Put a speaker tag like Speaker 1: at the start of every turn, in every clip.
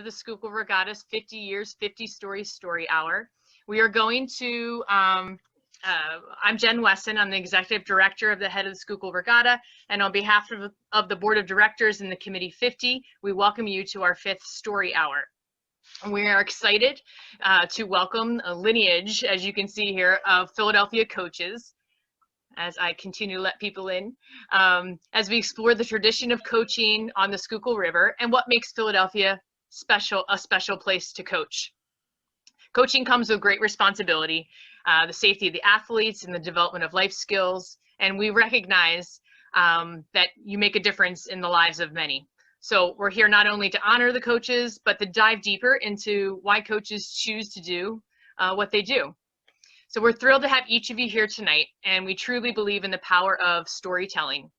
Speaker 1: the Schuylkill Regatta's 50 Years, 50 Stories Story Hour. We are going to, I'm Jen Wesson. I'm the Executive Director of the head of the Schuylkill Regatta, and on behalf of the Board of Directors and the Committee 50, we welcome you to our 5th Story Hour. We are excited to welcome a lineage, as you can see here, of Philadelphia coaches, as I continue to let people in, as we explore the tradition of coaching on the Schuylkill River and what makes Philadelphia a special place to coach. Coaching comes with great responsibility, the safety of the athletes and the development of life skills, and we recognize that you make a difference in the lives of many. So we're here not only to honor the coaches, but to dive deeper into why coaches choose to do what they do. So we're thrilled to have each of you here tonight, and we truly believe in the power of storytelling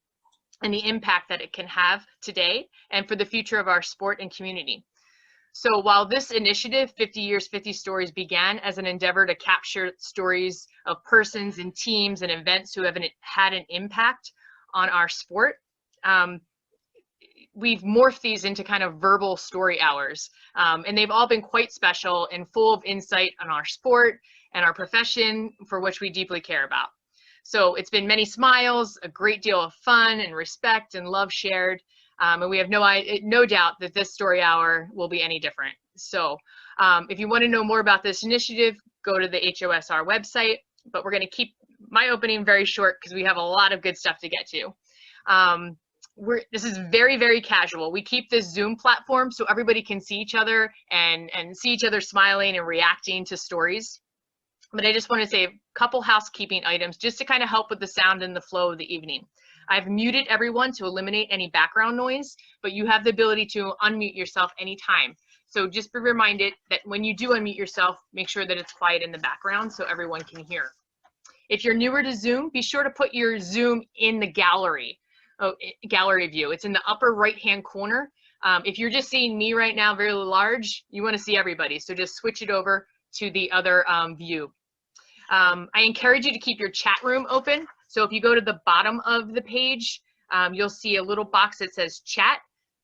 Speaker 1: and the impact that it can have today and for the future of our sport and community. So while this initiative, 50 Years, 50 Stories, began as an endeavor to capture stories of persons and teams and events who have had an impact on our sport, we've morphed these into kind of verbal story hours. And they've all been quite special and full of insight on our sport and our profession, for which we deeply care about. So it's been many smiles, a great deal of fun and respect and love shared. And we have no doubt that this story hour will be any different. So if you want to know more about this initiative, go to the HOSR website, but we're going to keep my opening very short because we have a lot of good stuff to get to. This is very, very casual. We keep this Zoom platform so everybody can see each other and see each other smiling and reacting to stories. But I just want to say a couple housekeeping items just to kind of help with the sound and the flow of the evening. I've muted everyone to eliminate any background noise, but you have the ability to unmute yourself anytime. So just be reminded that when you do unmute yourself, make sure that it's quiet in the background so everyone can hear. If you're newer to Zoom, be sure to put your Zoom in the gallery view. It's in the upper right-hand corner. If you're just seeing me right now very large, you want to see everybody. So just switch it over to the other view. I encourage you to keep your chat room open. So if you go to the bottom of the page, you'll see a little box that says chat.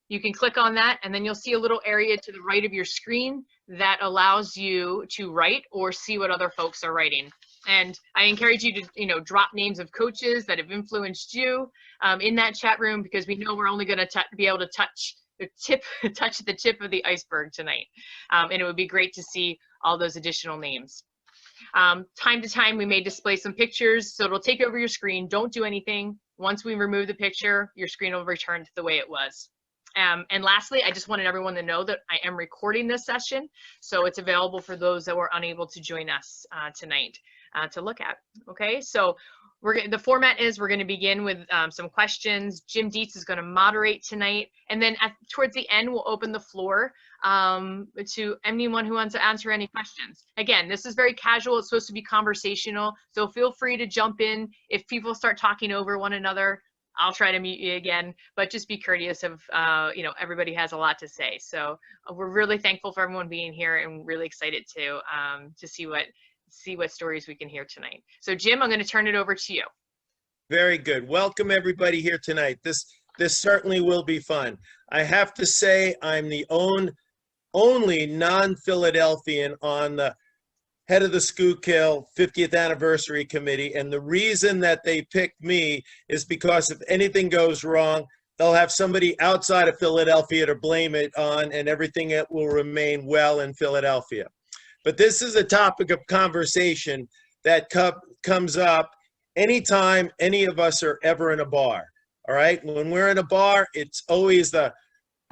Speaker 1: You can click on that, and then you'll see a little area to the right of your screen that allows you to write or see what other folks are writing. And I encourage you to, drop names of coaches that have influenced you in that chat room, because we know we're only going to be able to touch the tip of the iceberg tonight. And it would be great to see all those additional names. Time to time, we may display some pictures, so it'll take over your screen. Don't do anything. Once we remove the picture, your screen will return to the way it was. And lastly, I just wanted everyone to know that I am recording this session, so it's available for those that were unable to join us tonight to look at. Okay, so the format is we're going to begin with some questions. Jim Dietz is going to moderate tonight, and then towards the end, we'll open the floor to anyone who wants to answer any questions. Again, this is very casual. It's supposed to be conversational, so feel free to jump in. If people start talking over one another, I'll try to mute you again, but just be courteous of, everybody has a lot to say. So we're really thankful for everyone being here and really excited to see what stories we can hear tonight. So Jim, I'm going to turn it over to you.
Speaker 2: Very good. Welcome everybody here tonight. This certainly will be fun. I have to say I'm the only non-Philadelphian on the head of the Schuylkill 50th anniversary committee, and the reason that they picked me is because if anything goes wrong, they'll have somebody outside of Philadelphia to blame it on, and everything will remain well in Philadelphia. But this is a topic of conversation that comes up anytime any of us are ever in a bar. All right, when we're in a bar, it's always the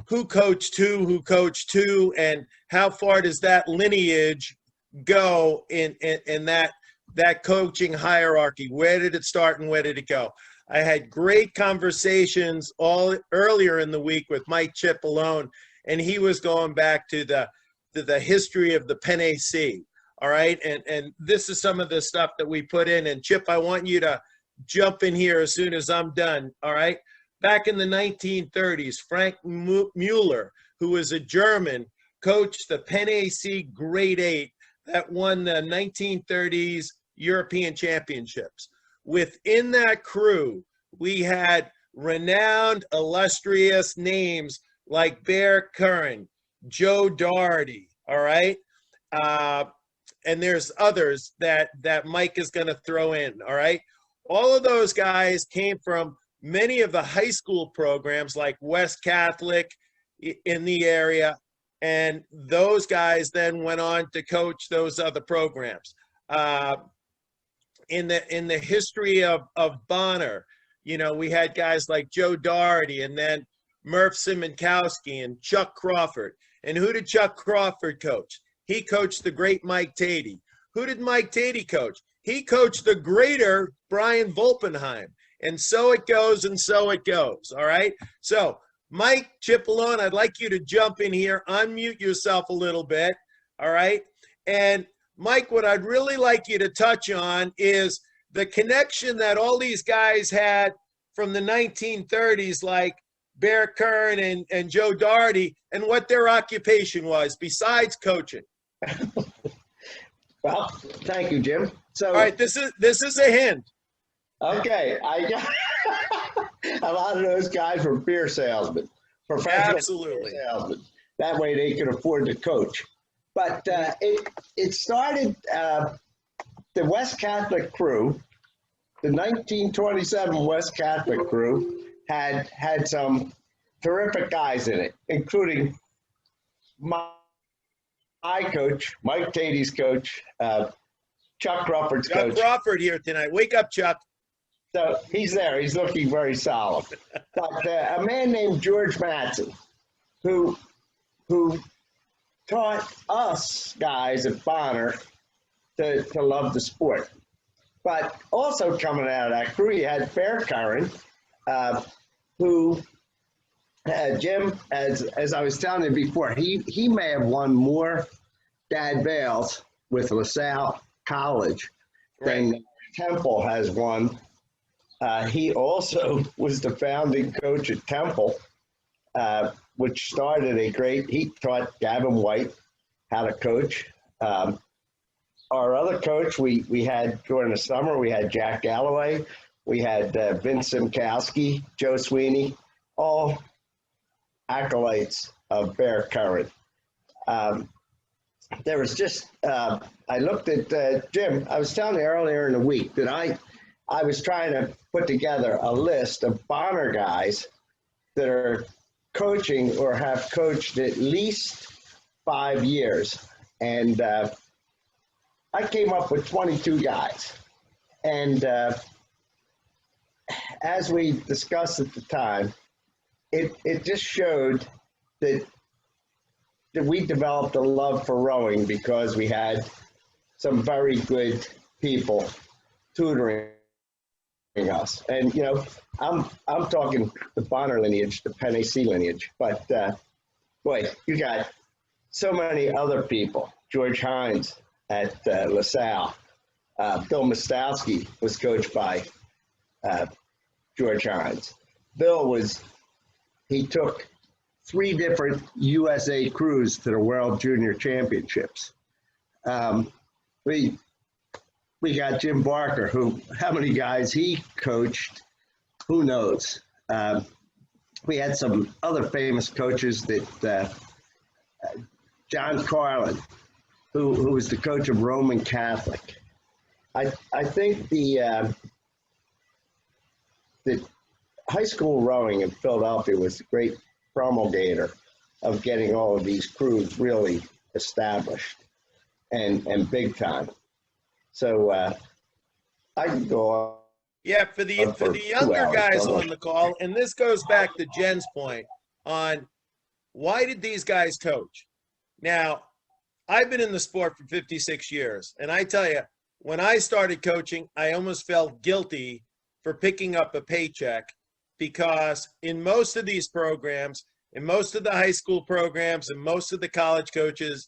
Speaker 2: who coached who, and how far does that lineage go in that coaching hierarchy? Where did it start and where did it go? I had great conversations earlier in the week with Mike Cipollone, and he was going back to the history of the Penn AC. All right, and this is some of the stuff that we put in. And Chip, I want you to jump in here as soon as I'm done. All right, back in the 1930s, Frank Mueller, who was a German, coached the Penn AC Grade 8 that won the 1930s European Championships. Within that crew, we had renowned, illustrious names like Bear Curran, Joe Doherty, all right? And there's others that Mike is going to throw in, all right? All of those guys came from many of the high school programs like West Catholic in the area, and those guys then went on to coach those other programs. In the history of Bonner, you know, we had guys like Joe Doherty and then Murph Simonkowski and Chuck Crawford. And who did Chuck Crawford coach? He coached the great Mike Tatey. Who did Mike Tatey coach? He coached the greater Brian Volpenheim. And so it goes, and so it goes, all right? So, Mike Cipollone, I'd like you to jump in here, unmute yourself a little bit, all right? And Mike, what I'd really like you to touch on is the connection that all these guys had from the 1930s, like Bear Kern and Joe Doherty, and what their occupation was besides coaching.
Speaker 3: Well, thank you, Jim. So,
Speaker 2: all right, this is a hint.
Speaker 3: Okay, I got a lot of those guys were beer salesmen, professional
Speaker 2: Absolutely.
Speaker 3: beer salesmen. That way they could afford to coach. But it started, the West Catholic crew, the 1927 West Catholic crew had some terrific guys in it, including my coach, Mike Tatey's coach, Chuck Crawford's coach.
Speaker 2: Chuck Crawford here tonight. Wake up, Chuck.
Speaker 3: So he's there. He's looking very solid. But a man named George Matson, who taught us guys at Bonner to love the sport. But also coming out of that crew, you had Bear Curran, who Jim, as I was telling you before, he may have won more Dad Vales with LaSalle College than Temple has won. He also was the founding coach at Temple, which started he taught Gavin White how to coach. Our other coach, we had during the summer, we had Jack Galloway, we had Vince Simkowski, Joe Sweeney, all acolytes of Bear Curran. There was just, I looked at Jim, I was telling you earlier in the week that I was trying to put together a list of Bonner guys that are coaching or have coached at least 5 years. And I came up with 22 guys. And as we discussed at the time, it just showed that we developed a love for rowing because we had some very good people tutoring us. And, you know, I'm talking the Bonner lineage, the Penn AC lineage, but boy, you got so many other people. George Hines at LaSalle. Bill Mostowski was coached by George Hines. Bill he took 3 different USA crews to the World Junior Championships. We got Jim Barker, how many guys he coached, who knows? We had some other famous coaches that John Carlin, who was the coach of Roman Catholic. I think the high school rowing in Philadelphia was the great promulgator of getting all of these crews really established and big time. So I can go on.
Speaker 2: Yeah, for the younger guys on the call, and this goes back to Jen's point on why did these guys coach? Now, I've been in the sport for 56 years, and I tell you, when I started coaching, I almost felt guilty for picking up a paycheck because in most of these programs, in most of the high school programs, and most of the college coaches,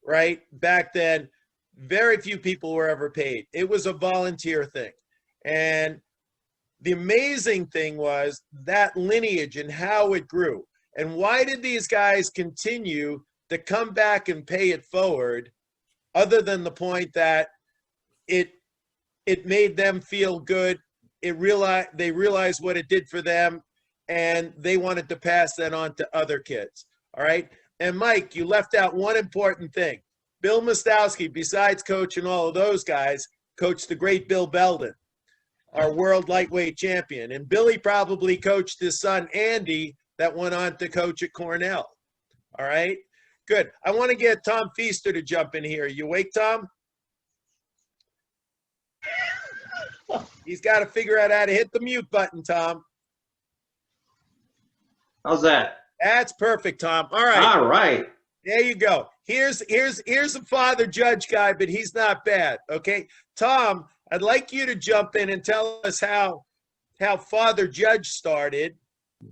Speaker 2: right, back then, very few people were ever paid. It was a volunteer thing. And the amazing thing was that lineage and how it grew. And why did these guys continue to come back and pay it forward other than the point that it made them feel good? They realized what it did for them, and they wanted to pass that on to other kids. All right. And Mike, you left out one important thing. Bill Mostowski, besides coaching all of those guys, coached the great Bill Belden, our world lightweight champion. And Billy probably coached his son, Andy, that went on to coach at Cornell. All right, good. I want to get Tom Feaster to jump in here. You awake, Tom? He's got to figure out how to hit the mute button, Tom.
Speaker 4: How's that?
Speaker 2: That's perfect, Tom. All right.
Speaker 4: All right.
Speaker 2: There you go. Here's a father judge guy, but he's not bad. Okay, Tom, I'd like you to jump in and tell us how father judge started.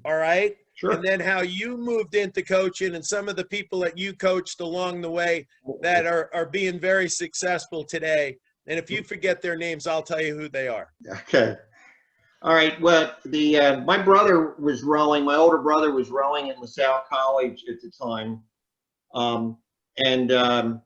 Speaker 2: All right.
Speaker 4: Sure.
Speaker 2: And then how you moved into coaching and some of the people that you coached along the way that are being very successful today. And if you forget their names, I'll tell you who they are.
Speaker 4: Okay. All right. Well, my brother was rowing. My older brother was rowing at LaSalle College at the time. In around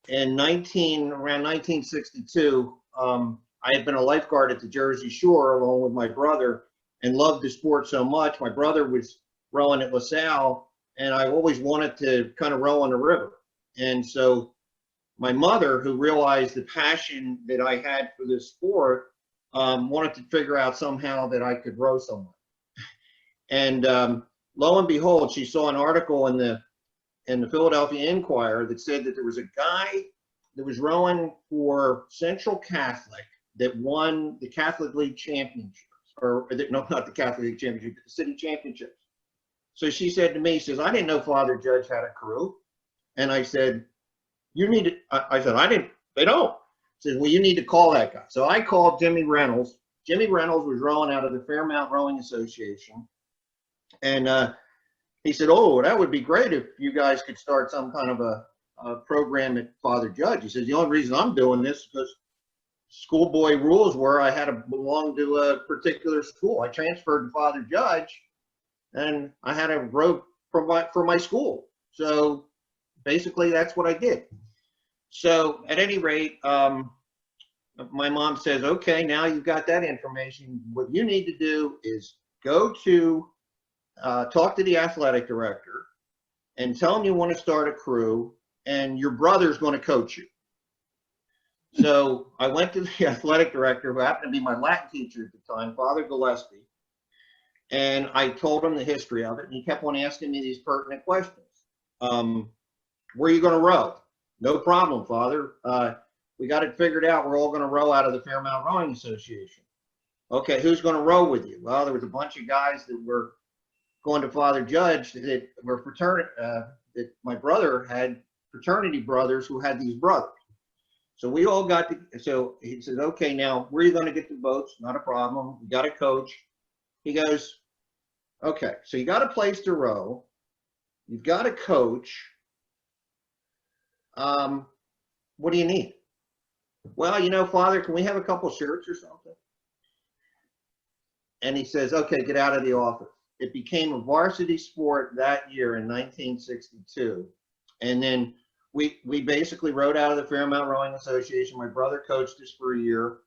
Speaker 4: 1962, I had been a lifeguard at the Jersey Shore along with my brother and loved the sport so much. My brother was rowing at LaSalle, and I always wanted to kind of row on the river. And so my mother, who realized the passion that I had for this sport, wanted to figure out somehow that I could row somewhere. And lo and behold, she saw an article in the Philadelphia Inquirer that said that there was a guy that was rowing for Central Catholic that won the Catholic League championships, no, not the Catholic League championship, but the city championships. So she said to me, she says, I didn't know Father Judge had a crew. And I said, you need to, I said, they don't. She says, well, you need to call that guy. So I called Jimmy Reynolds. Jimmy Reynolds was rowing out of the Fairmount Rowing Association. And he said, oh, that would be great if you guys could start some kind of a program at Father Judge. He says, the only reason I'm doing this is because schoolboy rules were I had to belong to a particular school. I transferred to Father Judge, and I had to row for my school. So basically, that's what I did. So at any rate, my mom says, okay, now you've got that information. What you need to do is go to talk to the athletic director and tell him you want to start a crew and your brother's going to coach you. So I went to the athletic director, who happened to be my Latin teacher at the time, Father Gillespie, and I told him the history of it, and he kept on asking me these pertinent questions. Where are you going to row? No problem, Father. We got it figured out. We're all going to row out of the Fairmount Rowing Association. Okay, who's going to row with you? Well, there was a bunch of guys that were going to Father Judge that were fraternity, that my brother had fraternity brothers who had these brothers. So we all got to, so he says, okay, now where are you going to get the boats? Not a problem. We got a coach. He goes, okay, so you got a place to row. You've got a coach. What do you need? Well, you know, Father, can we have a couple shirts or something? And he says, okay, get out of the office. It became a varsity sport that year in 1962. And then we basically rowed out of the Fairmount Rowing Association. My brother coached us for a year.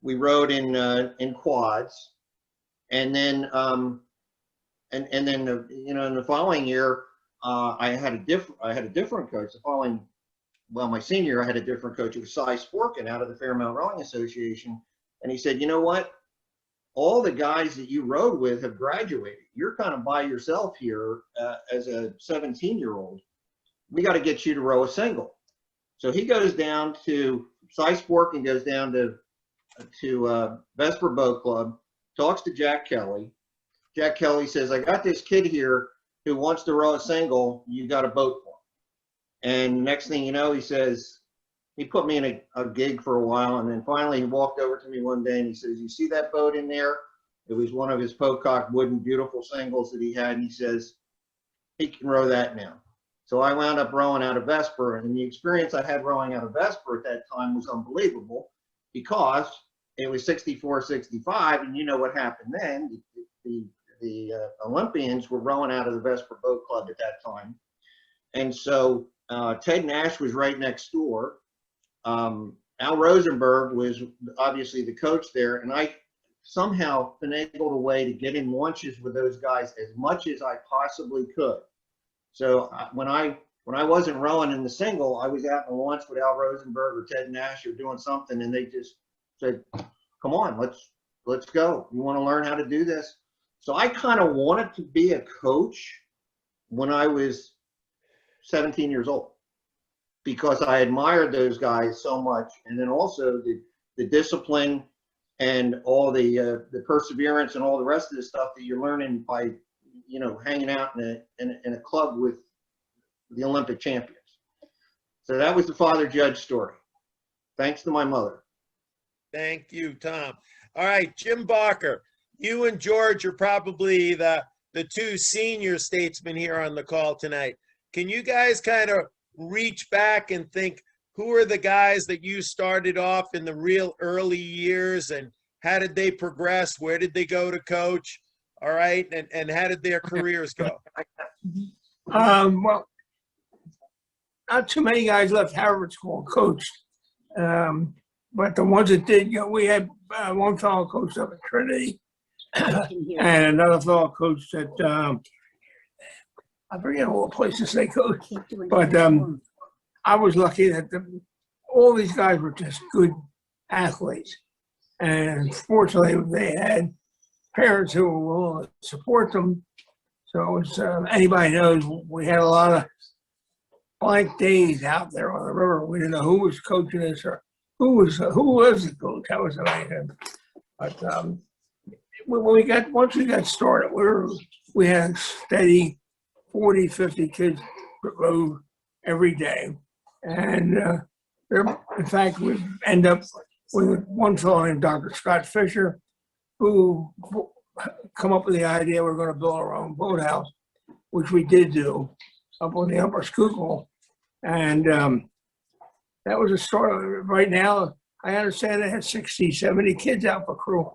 Speaker 4: We rowed in quads. And then, in the following year, I had a different coach. My senior year, I had a different coach. It was Cy Sporkin out of the Fairmount Rowing Association. And he said, you know what? All the guys that you rowed with have graduated. You're kind of by yourself here as a 17-year-old. We got to get you to row a single. So he goes down to, Cy Sporkin goes down to Vesper Boat Club, talks to Jack Kelly. Jack Kelly says, I got this kid here who wants to row a single. You got a boat for him. And next thing you know, he says, he put me in a gig for a while, and then finally he walked over to me one day and he says, you see that boat in there? It was one of his Pocock wooden beautiful singles that he had, and he says, he can row that now. So I wound up rowing out of Vesper, and the experience I had rowing out of Vesper at that time was unbelievable because it was 64, 65, and you know what happened then. The Olympians were rowing out of the Vesper Boat Club at that time. And so Ted Nash was right next door. Al Rosenberg was obviously the coach there, and I somehow finagled a way to get in lunches with those guys as much as I possibly could. So when I wasn't rowing in the single, I was out in the launch with Al Rosenberg or Ted Nash or doing something, and they just said, "Come on, let's go. You want to learn how to do this?" So I kind of wanted to be a coach when I was 17 years old, because I admired those guys so much, and then also the discipline and all the perseverance and all the rest of the stuff that you're learning by, you know, hanging out in a club with the Olympic champions. So that was the Father Judge story. Thanks to my mother.
Speaker 2: Thank you, Tom. All right, Jim Barker, you and George are probably the two senior statesmen here on the call tonight. Can you guys kind of reach back and think, who are the guys that you started off in the real early years, and how did they progress? Where did they go to coach? All right, and how did their careers go?
Speaker 5: Well, not too many guys left Harvard School and coached, but the ones that did, you know, we had one fellow coached up at Trinity, and another fellow coached at I forget all the places they coached, but I was lucky that all these guys were just good athletes, and fortunately they had parents who were willing to support them. So it was, anybody knows, we had a lot of blank days out there on the river. We didn't know who was coaching us or who was the coach. That was amazing. But once we got started, we had steady 40, 50 kids that rode every day. And in fact, we end up with one fellow named Dr. Scott Fisher, who come up with the idea we're going to build our own boathouse, which we did do up on the upper Schuylkill. And that was a start. Right now, I understand they had 60, 70 kids out for crew.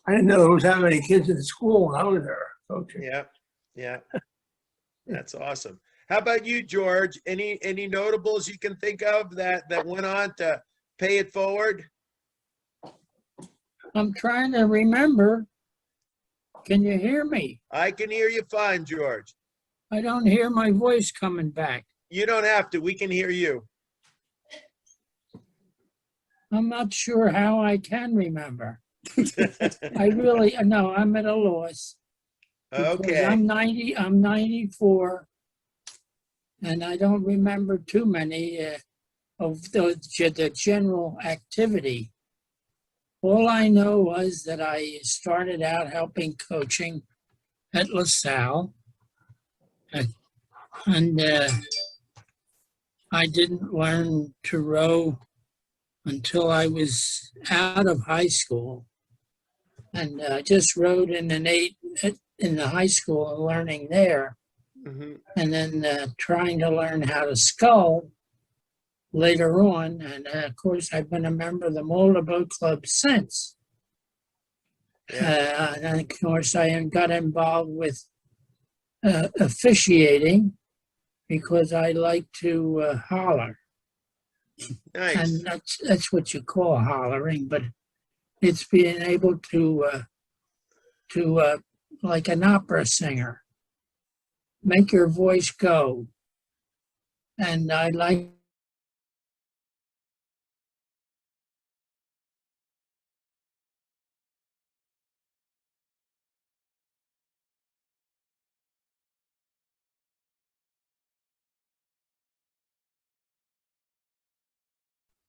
Speaker 5: I didn't know there was that many kids in the school when I was there coaching.
Speaker 2: Yeah. That's awesome. How about you, George? Any notables you can think of that went on to pay it forward?
Speaker 6: I'm trying to remember. Can you hear me?
Speaker 2: I can hear you fine, George.
Speaker 6: I don't hear my voice coming back.
Speaker 2: You don't have to. We can hear you.
Speaker 6: I'm not sure how I can remember. I really, no, I'm at a loss.
Speaker 2: Okay.
Speaker 6: I'm 94, and I don't remember too many of the general activity. All I know was that I started out helping coaching at LaSalle, and I didn't learn to row until I was out of high school, and just rowed in the high school, learning there, and then trying to learn how to scull later on. And of course, I've been a member of the Motor Boat Club since.
Speaker 2: Yeah.
Speaker 6: And of course, I got involved with officiating because I like to holler.
Speaker 2: Nice.
Speaker 6: And that's what you call hollering, but it's being able to like an opera singer, make your voice go. And I like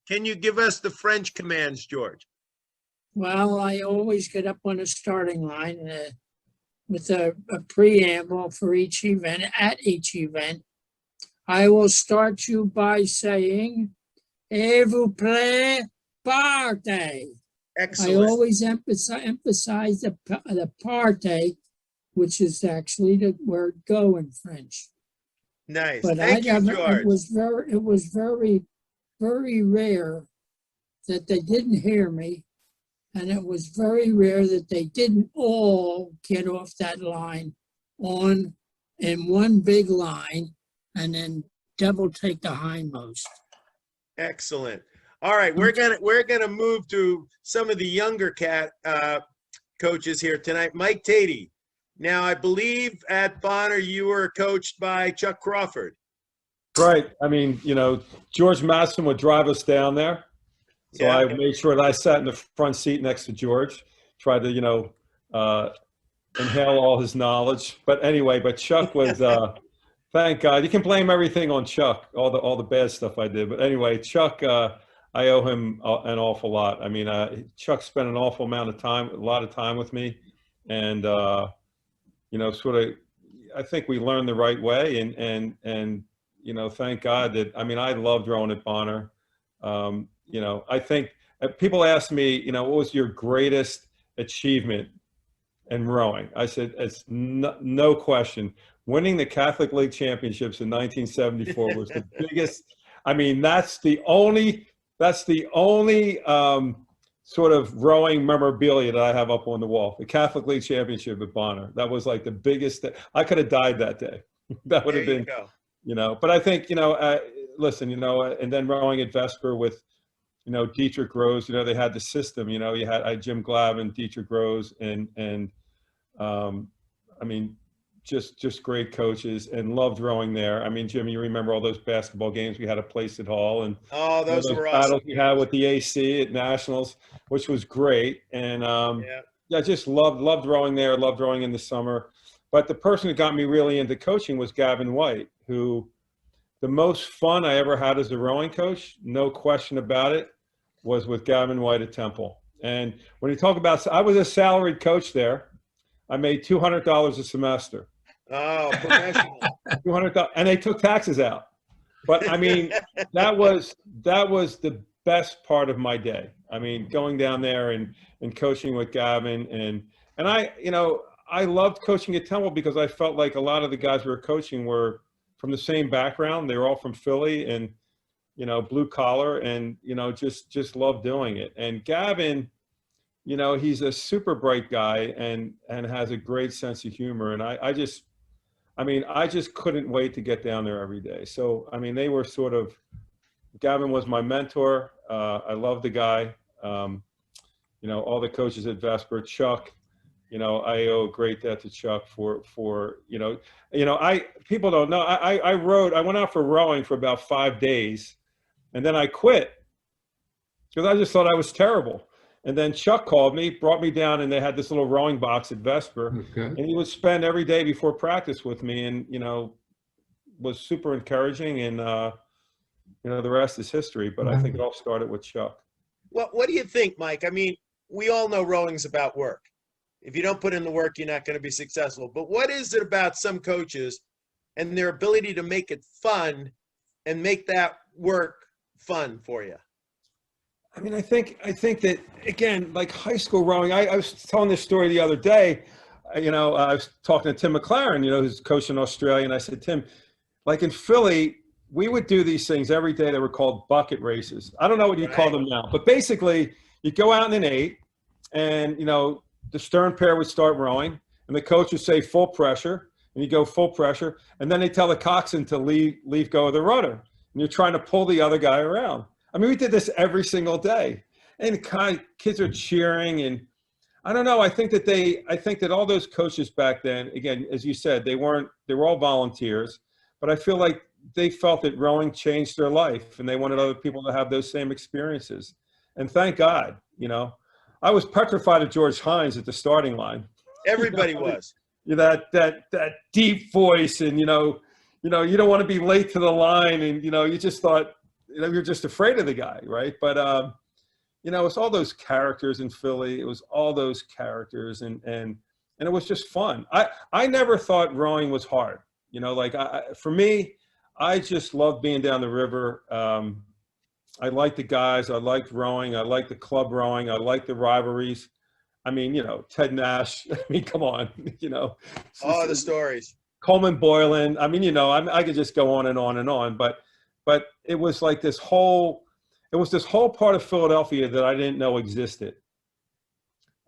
Speaker 2: Can you give us the French commands, George?
Speaker 6: Well, I always get up on the starting line with a preamble for each event. At each event, I will start you by saying, "Et vous plaît, partez."
Speaker 2: Excellent.
Speaker 6: I always emphasize the partez, which is actually the word "go" in French.
Speaker 2: Nice.
Speaker 6: But
Speaker 2: Thank you, George.
Speaker 6: It was very, very rare that they didn't hear me, and it was very rare that they didn't all get off that line in one big line and then double take the hindmost.
Speaker 2: Excellent. All right, we're gonna move to some of the younger coaches here tonight. Mike Tatey, Now, I believe at Bonner you were coached by Chuck Crawford.
Speaker 7: Right. I mean, George Masson would drive us down there. So
Speaker 2: Yeah.
Speaker 7: I made sure that I sat in the front seat next to George, tried to, inhale all his knowledge. But anyway, Chuck was, thank God. You can blame everything on Chuck, all the bad stuff I did. But anyway, Chuck, I owe him an awful lot. I mean, Chuck spent an awful amount of time, a lot of time with me. And, sort of, I think we learned the right way. And thank God that, I mean, I loved rowing at Bonner. I think people ask me, what was your greatest achievement in rowing? I said, it's no question. Winning the Catholic League Championships in 1974 was the biggest. I mean, that's the only sort of rowing memorabilia that I have up on the wall. The Catholic League Championship at Bonner. That was like the biggest. I could have died that day. That would have been, But I think, listen, and then rowing at Vesper with, Dietrich Rose, they had the system, I had Jim Glavin, Dietrich Rose, and I mean, just great coaches, and loved rowing there. I mean, Jim, you remember all those basketball games we had at Placid Hall, and
Speaker 2: those were
Speaker 7: battles
Speaker 2: awesome.
Speaker 7: we had with the AC at Nationals, which was great. And I just loved rowing there, loved rowing in the summer. But the person who got me really into coaching was Gavin White, who the most fun I ever had as a rowing coach, no question about it, was with Gavin White at Temple. And when you talk about, I was a salaried coach there. I made $200 a semester.
Speaker 2: Oh, professional.
Speaker 7: $200, and they took taxes out. But I mean, that was the best part of my day. I mean, going down there and coaching with Gavin, and I loved coaching at Temple because I felt like a lot of the guys we were coaching were from the same background. They were all from Philly and, blue collar, and, just loved doing it. And Gavin, he's a super bright guy and has a great sense of humor. And I just couldn't wait to get down there every day. So, I mean, they were sort of, Gavin was my mentor. I love the guy. All the coaches at Vesper, Chuck, I owe a great debt to Chuck for people don't know, I went out for rowing for about 5 days, and then I quit because I just thought I was terrible. And then Chuck called me, brought me down, and they had this little rowing box at Vesper.
Speaker 8: Okay.
Speaker 7: And he would spend every day before practice with me, and, was super encouraging. And, the rest is history. But I think it all started with Chuck.
Speaker 2: Well, what do you think, Mike? I mean, we all know rowing's about work. If you don't put in the work, you're not going to be successful. But what is it about some coaches and their ability to make it fun and make that work fun for you?
Speaker 7: I mean, I think that, again, like high school rowing, I was telling this story the other day. I was talking to Tim McLaren, who's coaching in Australia. And I said, Tim, like in Philly, we would do these things every day that were called bucket races. I don't know what you call them now, but basically you go out in an 8 and, the stern pair would start rowing and the coach would say full pressure, and you go full pressure. And then they tell the coxswain to leave go of the rudder. And you're trying to pull the other guy around. I mean, we did this every single day, and kids are cheering. And I don't know. I think that all those coaches back then, again, as you said, they were all volunteers, but I feel like they felt that rowing changed their life, and they wanted other people to have those same experiences. And thank God, I was petrified of George Hines at the starting line.
Speaker 2: Everybody was.
Speaker 7: That deep voice, and you don't want to be late to the line, and you just thought, you're just afraid of the guy, right? But it's all those characters in Philly. It was all those characters, and it was just fun. I never thought rowing was hard. For me, I just loved being down the river. I liked the guys. I liked rowing. I liked the club rowing. I liked the rivalries. I mean, Ted Nash. I mean, come on,
Speaker 2: All the stories.
Speaker 7: Coleman Boylan. I mean, I could just go on and on and on. But it was like this whole part of Philadelphia that I didn't know existed.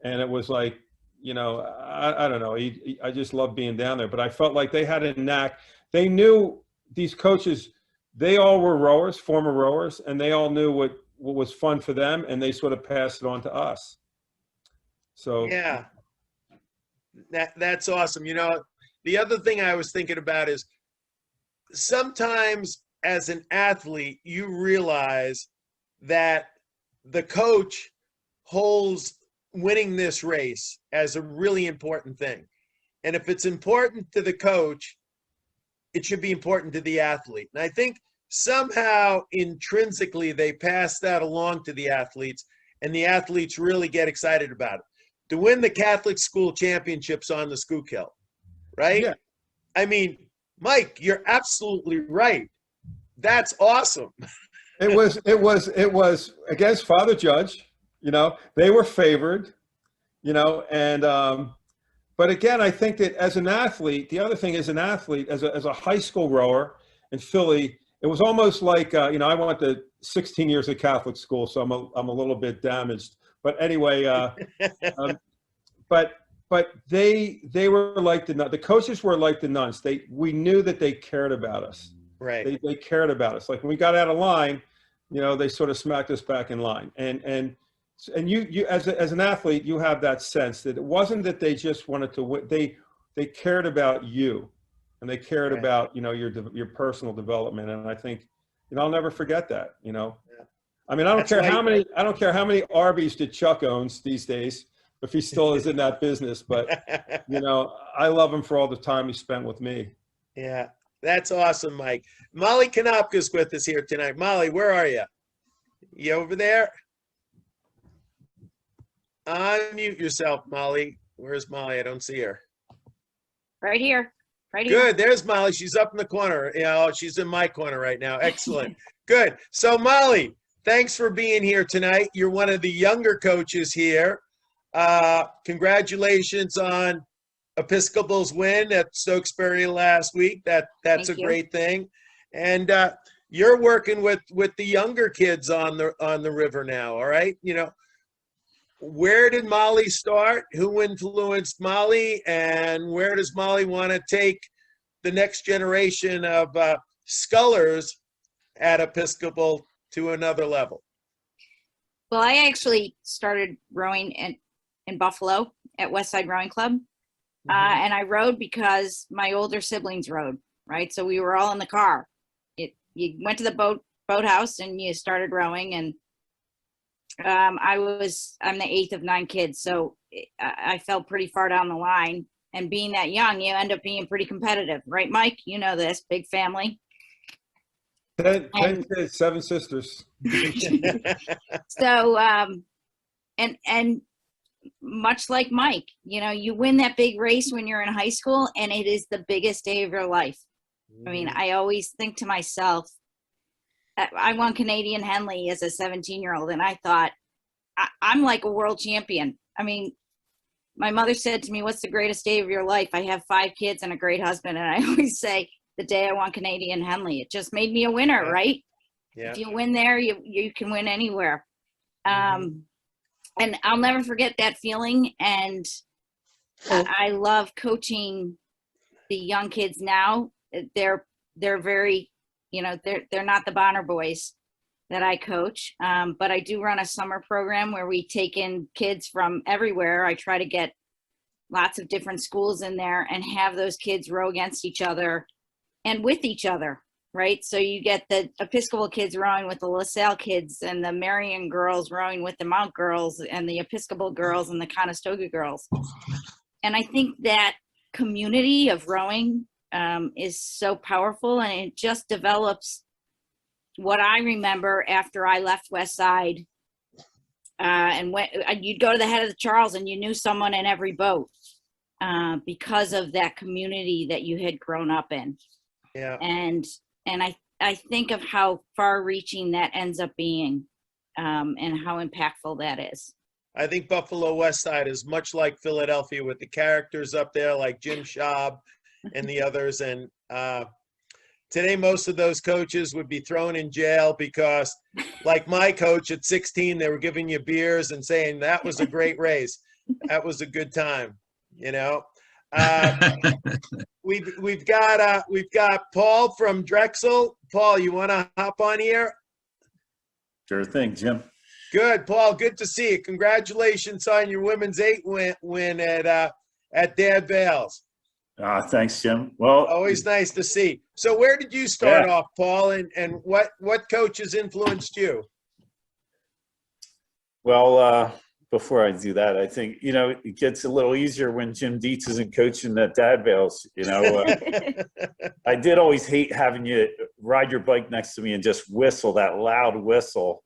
Speaker 7: And it was like, I don't know. I just loved being down there. But I felt like they had a knack. They knew, these coaches, they all were rowers, former rowers, and they all knew what was fun for them, and they sort of passed it on to us. So
Speaker 2: yeah, That's awesome. You know, the other thing I was thinking about is sometimes as an athlete, you realize that the coach holds winning this race as a really important thing. And if it's important to the coach, it should be important to the athlete. And I think somehow intrinsically they pass that along to the athletes, and the athletes really get excited about it. To win the Catholic school championships on the Schuylkill, right?
Speaker 7: Yeah.
Speaker 2: I mean, Mike, you're absolutely right. That's awesome.
Speaker 7: It was against Father Judge, you know, they were favored, you know, and but again, I think that as an athlete, the other thing as an athlete, as a high school rower in Philly, it was almost like, you know, I went to 16 years of Catholic school, so I'm a little bit damaged. But anyway, but they were like the coaches were like the nuns. We knew that they cared about us.
Speaker 2: Right.
Speaker 7: They cared about us. Like when we got out of line, you know, they sort of smacked us back in line. And you as an athlete, you have that sense that it wasn't that they just wanted to win. They cared about you, and they cared
Speaker 2: Right.
Speaker 7: about, you know, your personal development. And I think, you know, I'll never forget that. You know,
Speaker 2: Yeah.
Speaker 7: I mean, I don't
Speaker 2: That's
Speaker 7: care
Speaker 2: why-
Speaker 7: how many Arby's that Chuck owns these days, if he still is in that business. But you know, I love him for all the time he spent with me.
Speaker 2: Yeah, that's awesome, Mike. Molly Konopka's with us here tonight. Molly, where are you? You over there? Unmute yourself, Molly. Where's Molly? I don't see her.
Speaker 8: Right here. Right here.
Speaker 2: Good. There's Molly. She's up in the corner. You know, she's in my corner right now. Excellent. Good. So, Molly, thanks for being here tonight. You're one of the younger coaches here. Congratulations on Episcopal's win at Stokesbury last week. That's
Speaker 8: Thank
Speaker 2: a
Speaker 8: you.
Speaker 2: great thing. And you're working with the younger kids on the river now. All right. You know, where did Molly start? Who influenced Molly? And where does Molly want to take the next generation of scullers at Episcopal to another level?
Speaker 8: Well, I actually started rowing in Buffalo at Westside Rowing Club. And I rowed because my older siblings rowed, right? So we were all in the car. You went to the boathouse and you started rowing, and I'm the eighth of 9 kids, so I fell pretty far down the line. And being that young, you end up being pretty competitive, right, Mike? You know this, big family.
Speaker 7: 10 kids, 7 sisters.
Speaker 8: So, and much like Mike, you know, you win that big race when you're in high school, and it is the biggest day of your life. I mean, I always think to myself, I won Canadian Henley as a 17-year-old, and I thought, I'm like a world champion. I mean, my mother said to me, what's the greatest day of your life? I have 5 kids and a great husband. And I always say, the day I won Canadian Henley. It just made me a winner,
Speaker 2: Yeah.
Speaker 8: right?
Speaker 2: Yeah.
Speaker 8: If you win there, you can win anywhere. And I'll never forget that feeling. And I love coaching the young kids now. They're very, you know, they're not the Bonner boys that I coach, but I do run a summer program where we take in kids from everywhere. I try to get lots of different schools in there and have those kids row against each other and with each other, right? So you get the Episcopal kids rowing with the LaSalle kids, and the Marion girls rowing with the Mount girls, and the Episcopal girls and the Conestoga girls. And I think that community of rowing is so powerful, and it just develops what I remember after I left Westside, and you'd go to the head of the Charles and you knew someone in every boat because of that community that you had grown up in.
Speaker 2: Yeah.
Speaker 8: And I think of how far reaching that ends up being, and how impactful that is.
Speaker 2: I think Buffalo West Side is much like Philadelphia with the characters up there like Jim Schaub and the others. And today, most of those coaches would be thrown in jail because, like my coach at 16, they were giving you beers and saying, that was a great race. That was a good time, you know. We've got Paul from Drexel. Paul, you want to hop on here?
Speaker 9: Sure thing, Jim.
Speaker 2: Good, Paul. Good to see you. Congratulations on your women's 8 win at at Dad Vale's.
Speaker 9: Thanks, Jim. Well,
Speaker 2: Always nice to see. So where did you start off, Paul, and what coaches influenced you?
Speaker 9: well, before I do that, I think, it gets a little easier when Jim Dietz isn't coaching at Dad Vale's. I did always hate having you ride your bike next to me and just whistle that loud whistle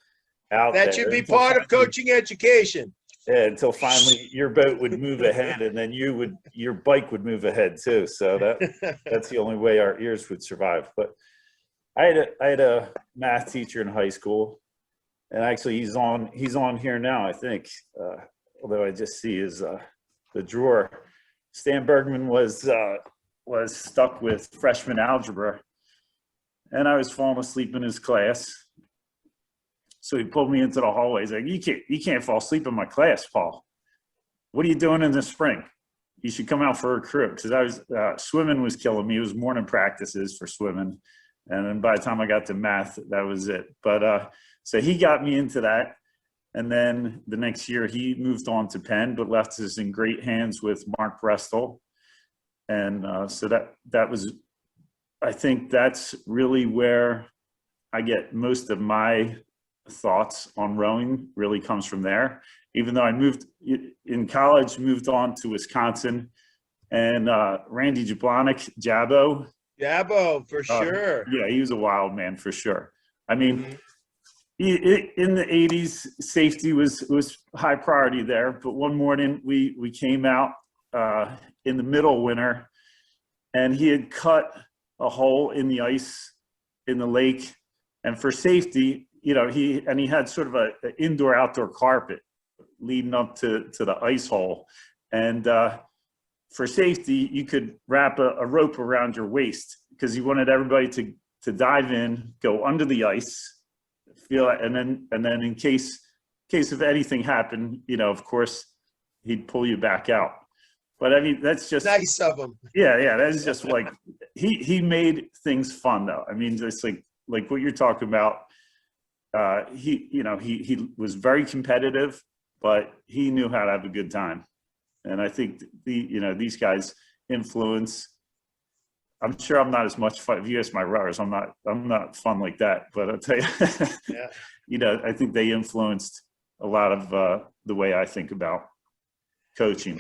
Speaker 9: out there.
Speaker 2: That should be part of coaching education.
Speaker 9: Yeah, until finally your boat would move ahead, and then your bike would move ahead too. So that's the only way our ears would survive. But I had a math teacher in high school, and actually he's on here now, I think. Although I just see the drawer. Stan Bergman was stuck with freshman algebra, and I was falling asleep in his class. So he pulled me into the hallway. He's like, you can't fall asleep in my class, Paul. What are you doing in the spring? You should come out for a crew. Because I was swimming was killing me. It was morning practices for swimming. And then by the time I got to math, that was it. But so he got me into that. And then the next year he moved on to Penn, but left us in great hands with Mark Brestol. And so that was, I think that's really where I get most of my thoughts on rowing really comes from there. Even though I moved in college, moved on to Wisconsin, and Randy Jablonic, Jabbo
Speaker 2: for sure.
Speaker 9: Yeah, he was a wild man for sure. I mean, in the 80s, safety was high priority there. But one morning we came out in the middle of winter, and he had cut a hole in the ice in the lake, and for safety, he had sort of an indoor-outdoor carpet leading up to the ice hole. And for safety, you could wrap a rope around your waist because he wanted everybody to dive in, go under the ice, feel it, and then in case of anything happened, of course, he'd pull you back out. But I mean, that's just
Speaker 2: nice of him.
Speaker 9: Yeah, that's just like he made things fun though. I mean, just like what you're talking about. He was very competitive, but he knew how to have a good time. And I think these guys influence. I'm sure I'm not as much fun. If you ask my rowers, I'm not fun like that. But I'll tell you, I think they influenced a lot of the way I think about coaching.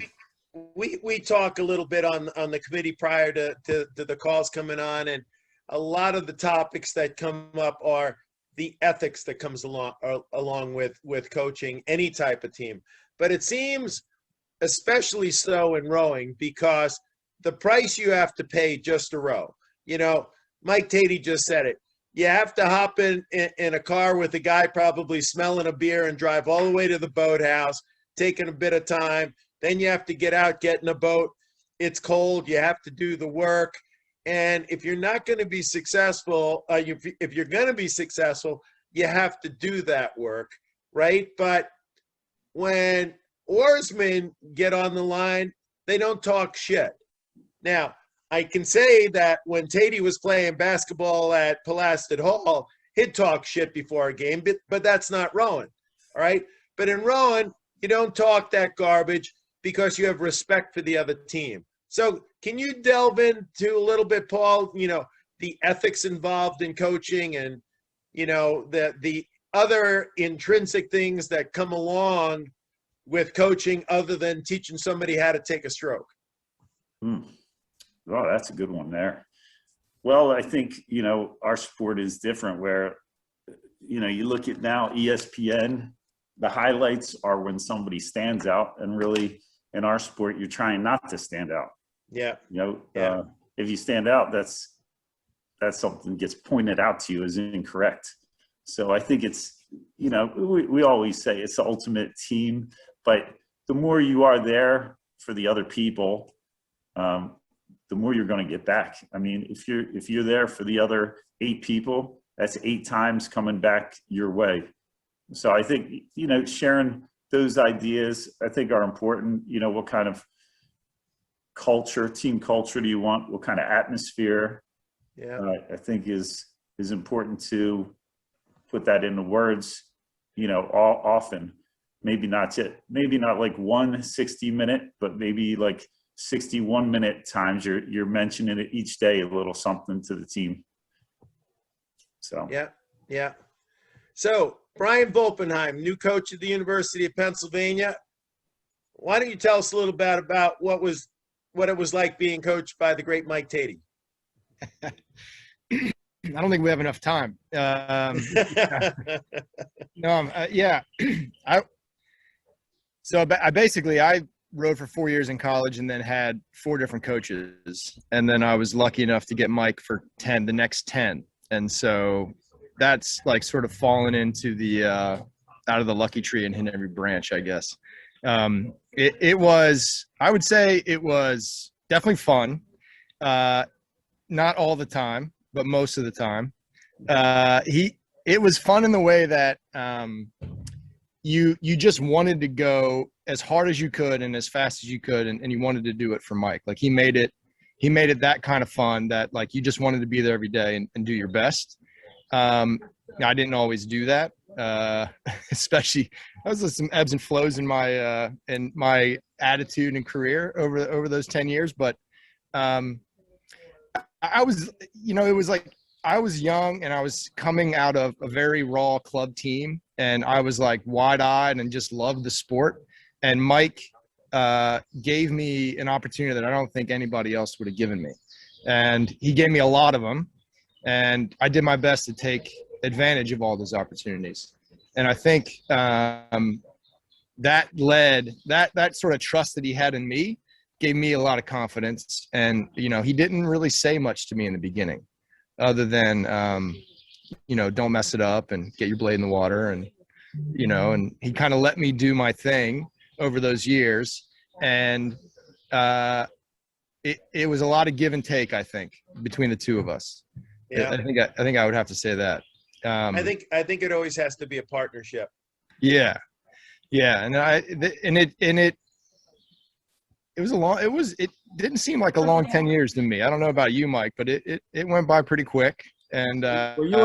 Speaker 2: We talk a little bit on the committee prior to the calls coming on, and a lot of the topics that come up are the ethics that comes along with coaching any type of team. But it seems especially so in rowing because the price you have to pay just to row. Mike Tatey just said it. You have to hop in a car with a guy probably smelling a beer and drive all the way to the boathouse, taking a bit of time. Then you have to get out, get in a boat. It's cold. You have to do the work. And if you're not going to be successful, if you're going to be successful, you have to do that work, right? But when oarsmen get on the line, they don't talk shit. Now, I can say that when Tatey was playing basketball at Pulaski Hall, he'd talk shit before a game, but that's not rowing, all right? But in rowing, you don't talk that garbage because you have respect for the other team. So can you delve into a little bit, Paul, the ethics involved in coaching and, the other intrinsic things that come along with coaching other than teaching somebody how to take a stroke?
Speaker 9: Oh, that's a good one there. Well, I think, our sport is different where, you look at now ESPN, the highlights are when somebody stands out, and really in our sport, you're trying not to stand out.
Speaker 2: Yeah.
Speaker 9: If you stand out, that's something gets pointed out to you as incorrect. So I think it's, we always say it's the ultimate team, but the more you are there for the other people, the more you're going to get back. I mean, if you're there for the other 8 people, that's 8 times coming back your way. So I think, sharing those ideas, I think are important. What kind of team culture do you want? What kind of atmosphere?
Speaker 2: Yeah,
Speaker 9: I think is important to put that into words, often. Maybe not like one 60-minute, but maybe like 61-minute times, you're mentioning it each day, a little something to the team. So
Speaker 2: Yeah. So Brian Volpenheim, new coach at the University of Pennsylvania. Why don't you tell us a little bit about what it was like being coached by the great Mike Tatey?
Speaker 10: I don't think we have enough time. Yeah. I rode for 4 years in college and then had 4 different coaches. And then I was lucky enough to get Mike for the next 10. And so that's like sort of fallen into the, out of the lucky tree and hit every branch, I guess. It was, I would say it was definitely fun. Not all the time, but most of the time. It was fun in the way that, you just wanted to go as hard as you could and as fast as you could, and you wanted to do it for Mike. Like he made it that kind of fun that like you just wanted to be there every day and do your best. I didn't always do that, especially I was some ebbs and flows in my attitude and career over those 10 years. But I was, it was like I was young and I was coming out of a very raw club team, and I was like wide-eyed and just loved the sport. And Mike gave me an opportunity that I don't think anybody else would have given me. And he gave me a lot of them. And I did my best to take advantage of all those opportunities. And I think that sort of trust that he had in me gave me a lot of confidence. And, he didn't really say much to me in the beginning other than, don't mess it up and get your blade in the water. And, and he kind of let me do my thing over those years. And it was a lot of give and take, I think, between the two of us. Yeah. I think I would have to say that. I
Speaker 2: think it always has to be a partnership.
Speaker 10: Yeah. Yeah. And it didn't seem like a long 10 years to me. I don't know about you, Mike, but it went by pretty quick. And
Speaker 7: well, you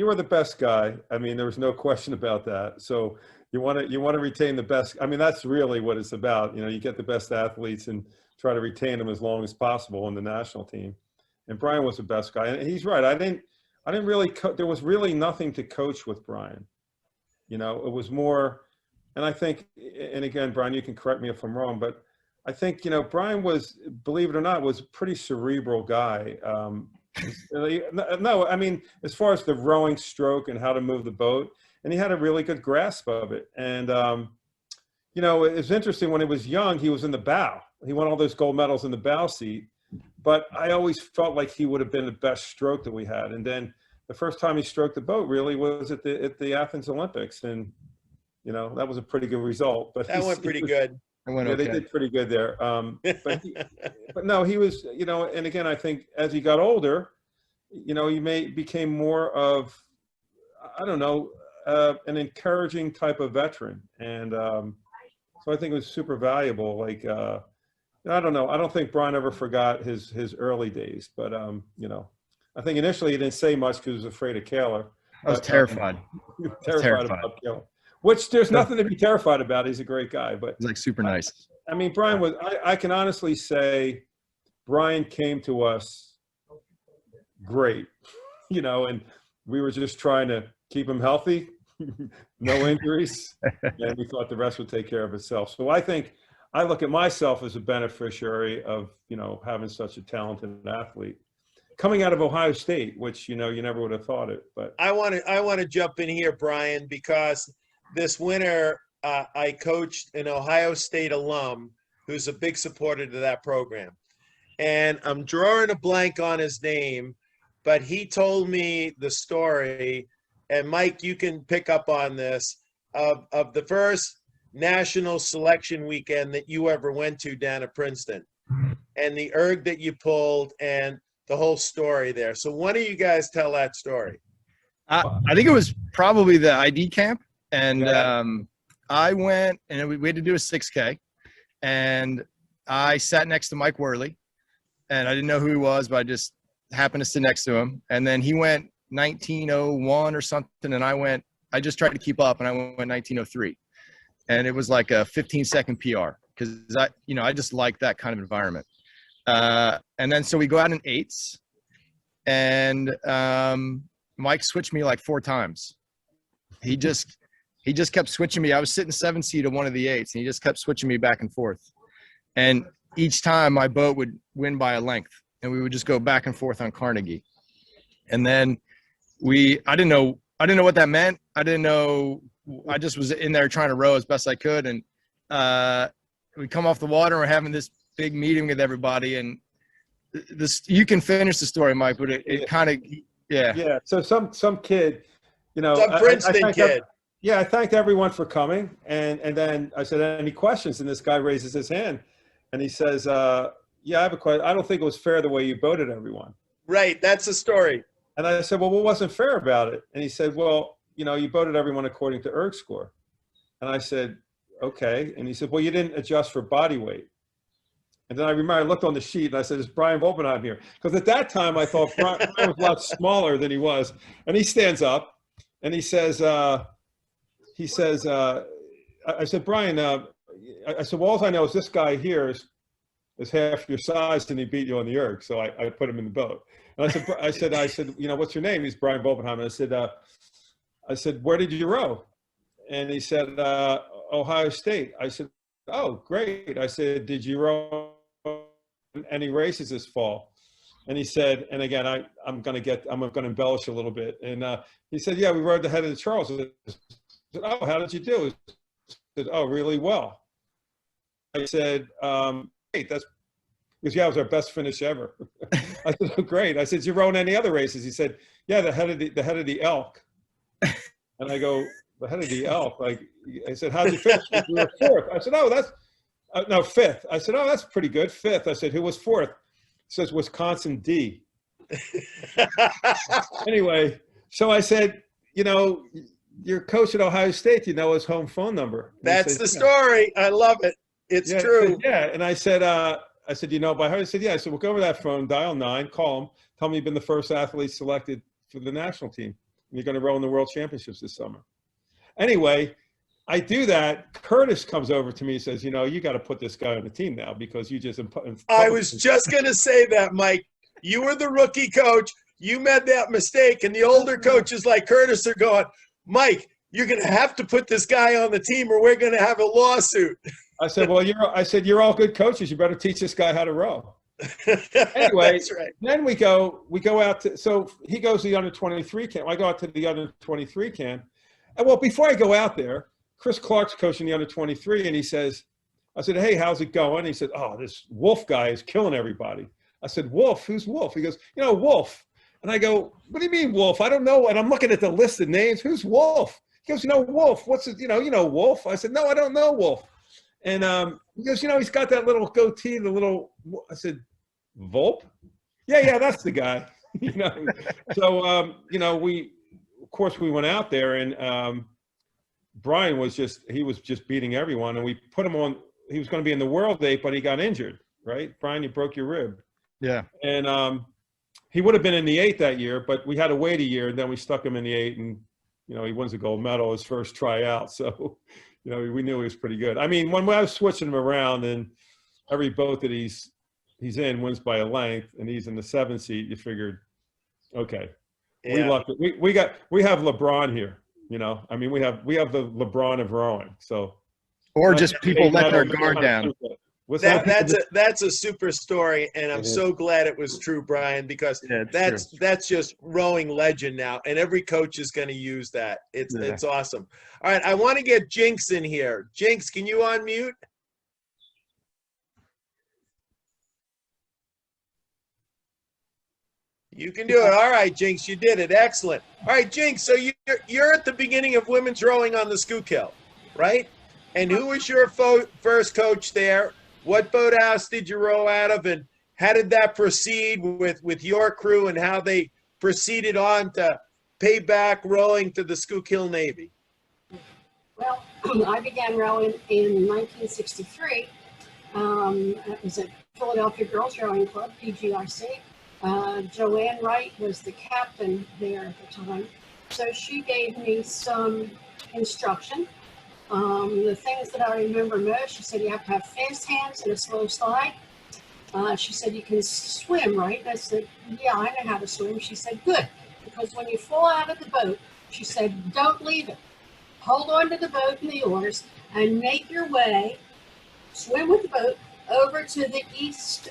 Speaker 7: were the best guy. I mean, there was no question about that. So you want to retain the best. I mean, that's really what it's about. You get the best athletes and try to retain them as long as possible on the national team. And Brian was the best guy. And he's right. I didn't really there was really nothing to coach with Brian. It was more, and I think, and again, Brian, you can correct me if I'm wrong, but I think, Brian was, believe it or not, was a pretty cerebral guy. No, I mean, as far as the rowing stroke and how to move the boat, and he had a really good grasp of it. And, it was interesting when he was young, he was in the bow. He won all those gold medals in the bow seat, but I always felt like he would have been the best stroke that we had. And then the first time he stroked the boat really was at the Athens Olympics. And, that was a pretty good result. But
Speaker 2: that went pretty good.
Speaker 7: Yeah, they did pretty good there. But no, he was, and again, I think as he got older, he became more of, I don't know, an encouraging type of veteran. And so I think it was super valuable. Like, I don't know. I don't think Brian ever forgot his early days, but, I think initially he didn't say much because he was afraid of Kaler.
Speaker 10: I was terrified.
Speaker 7: Terrified about Kaler. Which there's nothing to be terrified about. He's a great guy, but
Speaker 10: he's like super nice.
Speaker 7: I mean, Brian was, I can honestly say Brian came to us great, and we were just trying to keep him healthy, no injuries, and we thought the rest would take care of itself. So I think I look at myself as a beneficiary of, having such a talented athlete coming out of Ohio State, which, you never would have thought it. But
Speaker 2: I want to jump in here, Brian, because this winter, I coached an Ohio State alum who's a big supporter to that program. And I'm drawing a blank on his name, but he told me the story, and Mike, you can pick up on this, of the first national selection weekend that you ever went to down at Princeton, and the erg that you pulled and the whole story there. So why don't you guys tell that story?
Speaker 10: I think it was probably the ID camp. And I went, and we had to do a 6K, and I sat next to Mike Worley, and I didn't know who he was, but I just happened to sit next to him. And then he went 1901 or something, and I just tried to keep up, and I went 1903. And it was like a 15-second PR. because I just like that kind of environment. And then so we go out in 8s, and Mike switched me like 4 times. He just kept switching me. I was sitting 7th seat of one of the 8s, and he just kept switching me back and forth. And each time my boat would win by a length, and we would just go back and forth on Carnegie. And then I didn't know what that meant. I didn't know. I just was in there trying to row as best I could. And we come off the water, and we're having this big meeting with everybody. And you can finish the story, Mike, but it kind of, yeah.
Speaker 7: Yeah. So some kid,
Speaker 2: Some Princeton kid.
Speaker 7: Yeah, I thanked everyone for coming, and then I said, any questions? And this guy raises his hand, and he says, yeah, I have a question. I don't think it was fair the way you voted everyone.
Speaker 2: Right, that's the story.
Speaker 7: And I said, well, what wasn't fair about it? And he said, well, you voted everyone according to erg score. And I said, okay. And he said, well, you didn't adjust for body weight. And then I remember I looked on the sheet and I said, is Brian Volpenheim here? Because at that time I thought Brian was a lot smaller than he was. And he stands up and he says, I said, Brian, I said, well, all I know is this guy here is half your size and he beat you on the erg. So I put him in the boat. And I said, what's your name? He's Brian Volpenheim. And I said, where did you row? And he said, Ohio State. I said, oh, great. I said, did you row any races this fall? And he said, and again, I'm going to embellish a little bit. And he said, yeah, we rode the head of the Charles. I said, oh, how did you do? He said, oh, really well. I said, great. That's because, yeah, it was our best finish ever. I said, oh, great. I said, did you row in any other races? He said, yeah, the head of the elk. And I go, the head of the elk. I said, how did you finish? You were 4th. I said, oh, that's no, 5th. I said, oh, that's pretty good. 5th. I said, who was 4th? He says, Wisconsin D. Anyway, so I said, your coach at Ohio State, his home phone number. And
Speaker 2: that's the story. I love it. It's true.
Speaker 7: Said, yeah. And I said, by heart? He said, yeah. I said, well, go over that phone, dial 9, call him, tell me you've been the first athlete selected for the national team. And you're going to row in the World Championships this summer. Anyway, I do that. Curtis comes over to me and says, you got to put this guy on the team now because you just.
Speaker 2: I was just going to say that, Mike. You were the rookie coach. You made that mistake. And the older coaches like Curtis are going, Mike, you're going to have to put this guy on the team or we're going to have a lawsuit.
Speaker 7: I said, well, you're all good coaches. You better teach this guy how to row. Anyway,
Speaker 2: that's right.
Speaker 7: Then we go out to, so he goes to the under 23 camp. I go out to the under 23 camp. And well, before I go out there, Chris Clark's coaching the under 23 and he says, I said, hey, how's it going? He said, oh, this Wolf guy is killing everybody. I said, Wolf, who's Wolf? He goes, Wolf. And I go, what do you mean Wolf? I don't know. And I'm looking at the list of names. Who's Wolf? He goes, Wolf. What's it? Wolf. I said, no, I don't know Wolf. And he goes, he's got that little goatee, I said, Volp? Yeah, that's the guy. So, of course, we went out there and Brian was just beating everyone. And we put him on, he was going to be in the World 8, but he got injured, right? Brian, you broke your rib.
Speaker 10: Yeah.
Speaker 7: And he would have been in the 8 that year, but we had to wait a year. And then we stuck him in the 8 and, he wins a gold medal his first tryout. So, we knew he was pretty good. I mean, when I was switching him around and every boat that he's in wins by a length and he's in the 7th seat, you figured, okay, we have LeBron here, I mean, we have the LeBron of rowing. So,
Speaker 10: or just people let their guard down.
Speaker 2: That's a super story, and I'm so glad it was true, Brian, because that's just rowing legend now, and every coach is going to use that. It's awesome. All right, I want to get Jinx in here. Jinx, can you unmute? You can do it. All right, Jinx, you did it. Excellent. All right, Jinx, so you're at the beginning of women's rowing on the Schuylkill, right? And who was your first coach there? What boathouse did you row out of, and how did that proceed with your crew, and how they proceeded on to pay back rowing to the Schuylkill Navy?
Speaker 11: Well, I began rowing in 1963. It was at Philadelphia Girls Rowing Club, PGRC. Joanne Wright was the captain there at the time. So she gave me some instruction. The things that I remember most, she said you have to have fast hands and a slow slide. She said, you can swim, right? And I said, yeah, I know how to swim. She said, good, because when you fall out of the boat, she said, don't leave it. Hold on to the boat and the oars and make your way, swim with the boat over to the east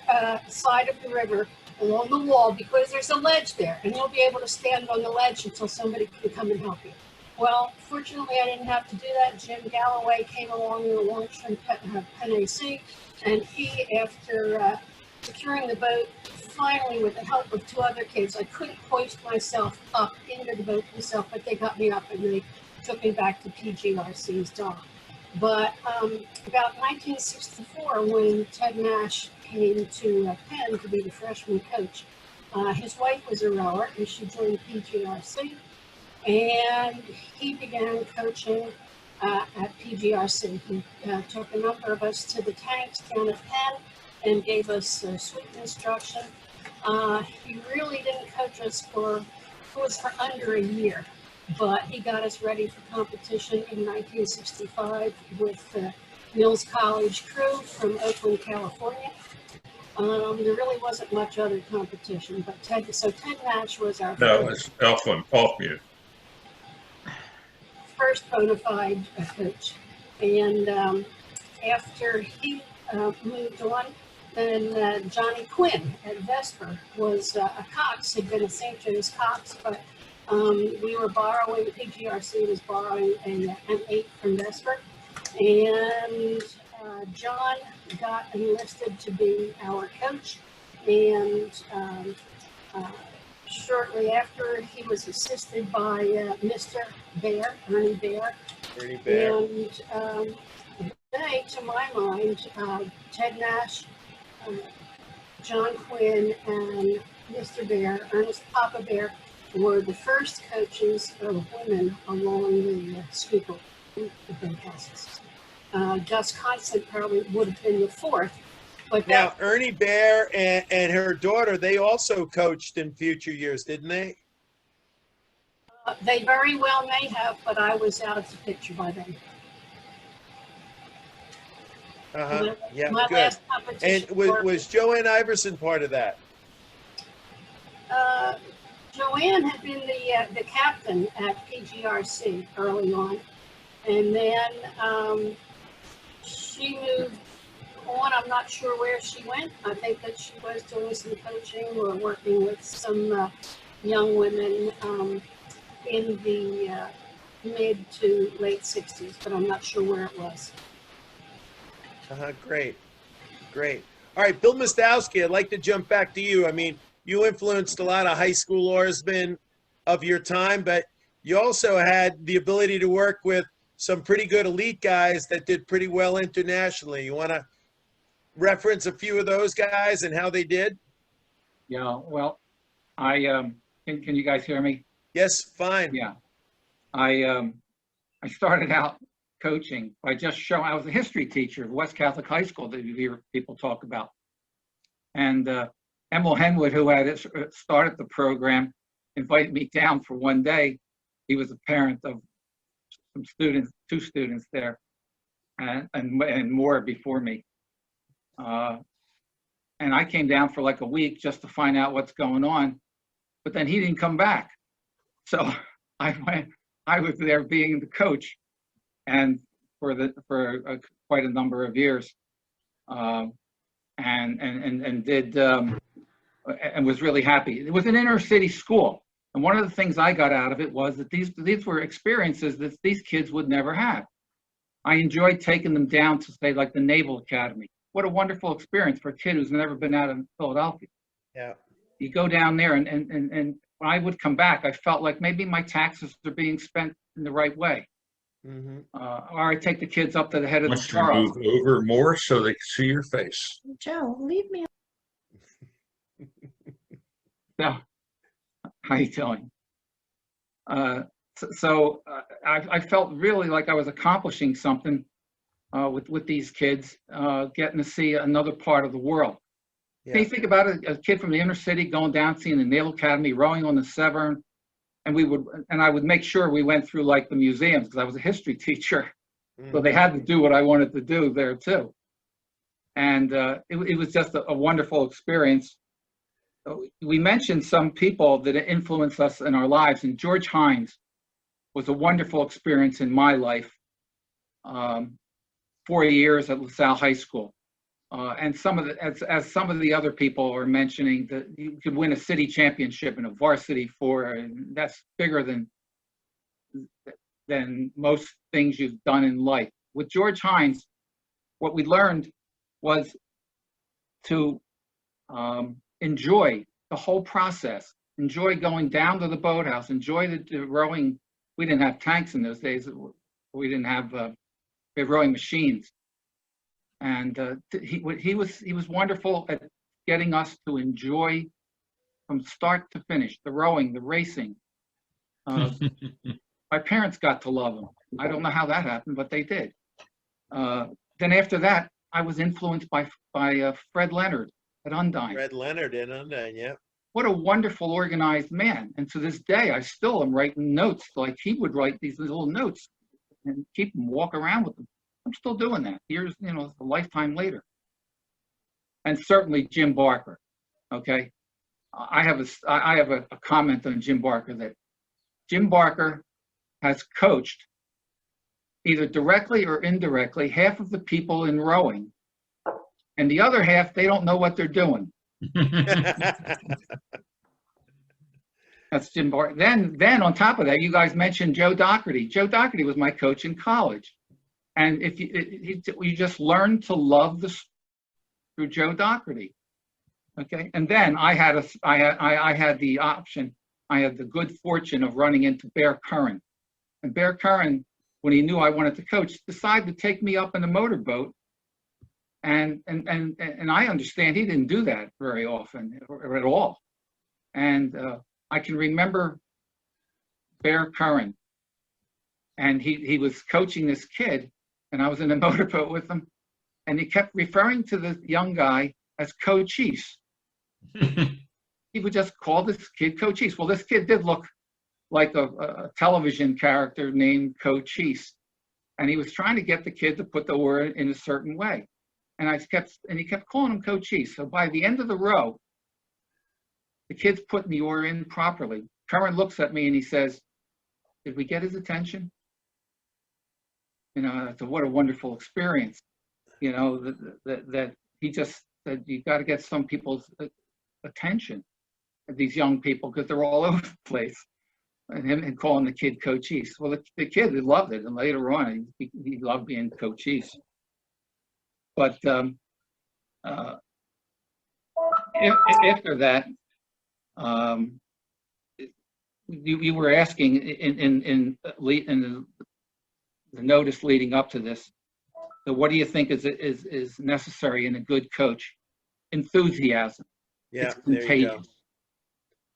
Speaker 11: side of the river along the wall, because there's a ledge there and you'll be able to stand on the ledge until somebody can come and help you. Well, fortunately, I didn't have to do that. Jim Galloway came along in a launch from Penn AC, and he, after securing the boat, finally, with the help of two other kids, I couldn't hoist myself up into the boat myself, but they got me up and they took me back to PGRC's dock. But about 1964, when Ted Nash came to Penn to be the freshman coach, his wife was a rower and she joined PGRC, and he began coaching at PGRC. He took a number of us to the tanks down at Penn and gave us sweep instruction. He really didn't coach us for under a year, but he got us ready for competition in 1965 with Mills College crew from Oakland, California. There really wasn't much other competition, but Ted Nash was our
Speaker 12: it's off mute.
Speaker 11: first bona fide coach. And after he moved on, then Johnny Quinn at Vesper was a Cox, had been a St. Joe's Cox, but we were borrowing, PGRC was borrowing an 8 from Vesper. And John got enlisted to be our coach. And shortly after, he was assisted by Mr. Bear, Ernie Bear.
Speaker 2: Ernie Bear.
Speaker 11: And they, to my mind, Ted Nash, John Quinn, and Mr. Bear, Ernest Papa Bear, were the first coaches of women along the Schuylkill Boathouses. Gus Constant probably would have been the fourth. But
Speaker 2: now, Ernie Bear and her daughter, they also coached in future years, didn't they?
Speaker 11: They very well may have, but I was out of the picture by then.
Speaker 2: Yeah,
Speaker 11: my
Speaker 2: good.
Speaker 11: last competition.
Speaker 2: And was Joanne Iverson part of that?
Speaker 11: Joanne had been the captain at PGRC early on, and then she moved on. I'm not sure where she went. I think that she was doing some coaching or working with some young women in the mid to late 60s, but I'm not sure where it was.
Speaker 2: Great. All right, Bill Mostowski, I'd like to jump back to you. I mean, you influenced a lot of high school oarsmen of your time, but you also had the ability to work with some pretty good elite guys that did pretty well internationally. You want to reference a few of those guys and how they did?
Speaker 13: Yeah, well, can you guys hear me?
Speaker 2: Yes, fine.
Speaker 13: Yeah, I started out coaching by just showing. I was a history teacher at West Catholic High School that you hear people talk about, and Emil Henwood, who had started the program, invited me down for one day. He was a parent of some students, 2 students there, and more before me. And I came down for like a week just to find out what's going on, but then he didn't come back. So I was there being the coach, and for quite a number of years, and was really happy. It was an inner city school, and one of the things I got out of it was that these were experiences that these kids would never have. I enjoyed taking them down to, say, like the Naval Academy. What a wonderful experience for a kid who's never been out of Philadelphia.
Speaker 2: Yeah.
Speaker 13: You go down there, and when I would come back, I felt like maybe my taxes are being spent in the right way.
Speaker 2: Mm-hmm.
Speaker 13: Or I take the kids up to the head of the
Speaker 12: Wants to
Speaker 13: Charles.
Speaker 12: move over more so they can see your face.
Speaker 14: Joe, leave me.
Speaker 13: So, how you doing? I felt really like I was accomplishing something with these kids, getting to see another part of the world.
Speaker 2: Yeah.
Speaker 13: So you think about it, a kid from the inner city going down, seeing the Naval Academy, rowing on the Severn, and I would make sure we went through like the museums, because I was a history teacher, So they had to do what I wanted to do there too. And it was just a wonderful experience. We mentioned some people that influenced us in our lives, and George Hines was a wonderful experience in my life. 4 years at LaSalle High School. And some of the, as some of the other people are mentioning, that you could win a city championship in a varsity four, and that's bigger than most things you've done in life. With George Hines, what we learned was to enjoy the whole process, enjoy going down to the boathouse, enjoy the rowing. We didn't have tanks in those days. We didn't have we had rowing machines. And he was wonderful at getting us to enjoy from start to finish, the rowing, the racing. My parents got to love him. I don't know how that happened, but they did. Then after that, I was influenced by Fred Leonard at Undine.
Speaker 2: Fred Leonard in Undine, yeah.
Speaker 13: What a wonderful, organized man. And to this day, I still am writing notes like he would write these little notes and keep them, walk around with them. I'm still doing that years, a lifetime later. And certainly Jim Barker, okay? I have a comment on Jim Barker, that Jim Barker has coached either directly or indirectly half of the people in rowing, and the other half, they don't know what they're doing. That's Jim Barker. Then on top of that, you guys mentioned Joe Doherty. Joe Doherty was my coach in college. And if you just learn to love this through Joe Doherty, okay. And then I had the option. I had the good fortune of running into Bear Curran, and Bear Curran, when he knew I wanted to coach, decided to take me up in a motorboat. And I understand he didn't do that very often or at all. And I can remember Bear Curran, and he was coaching this kid. And I was in a motorboat with him, and he kept referring to the young guy as Cochise. He would just call this kid Cochise. Well, this kid did look like a television character named Cochise, and he was trying to get the kid to put the word in a certain way. And he kept calling him Cochise. So by the end of the row, the kid's putting the oar in properly. Curran looks at me and he says, "Did we get his attention?" What a wonderful experience. That he just said, you got to get some people's attention, these young people, because they're all over the place. And calling the kid Cochise. Well, the kid loved it, and later on, he loved being Cochise. But after that, you were asking in the notice leading up to this, so what do you think is necessary in a good coach? Enthusiasm.
Speaker 2: Yeah,
Speaker 13: it's contagious.
Speaker 2: there you go.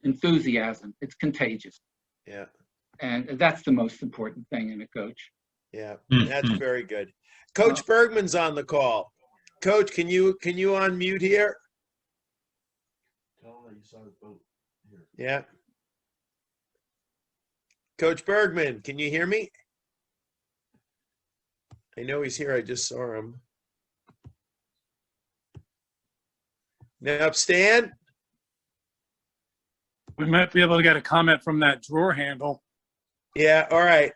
Speaker 13: Enthusiasm. It's contagious.
Speaker 2: Yeah.
Speaker 13: And that's the most important thing in a coach.
Speaker 2: Yeah, that's very good. Coach Bergman's on the call. Coach, can you unmute here? Yeah. Coach Bergman, can you hear me? I know he's here. I just saw him. Now, Stan?
Speaker 14: We might be able to get a comment from that drawer handle.
Speaker 2: Yeah, all right.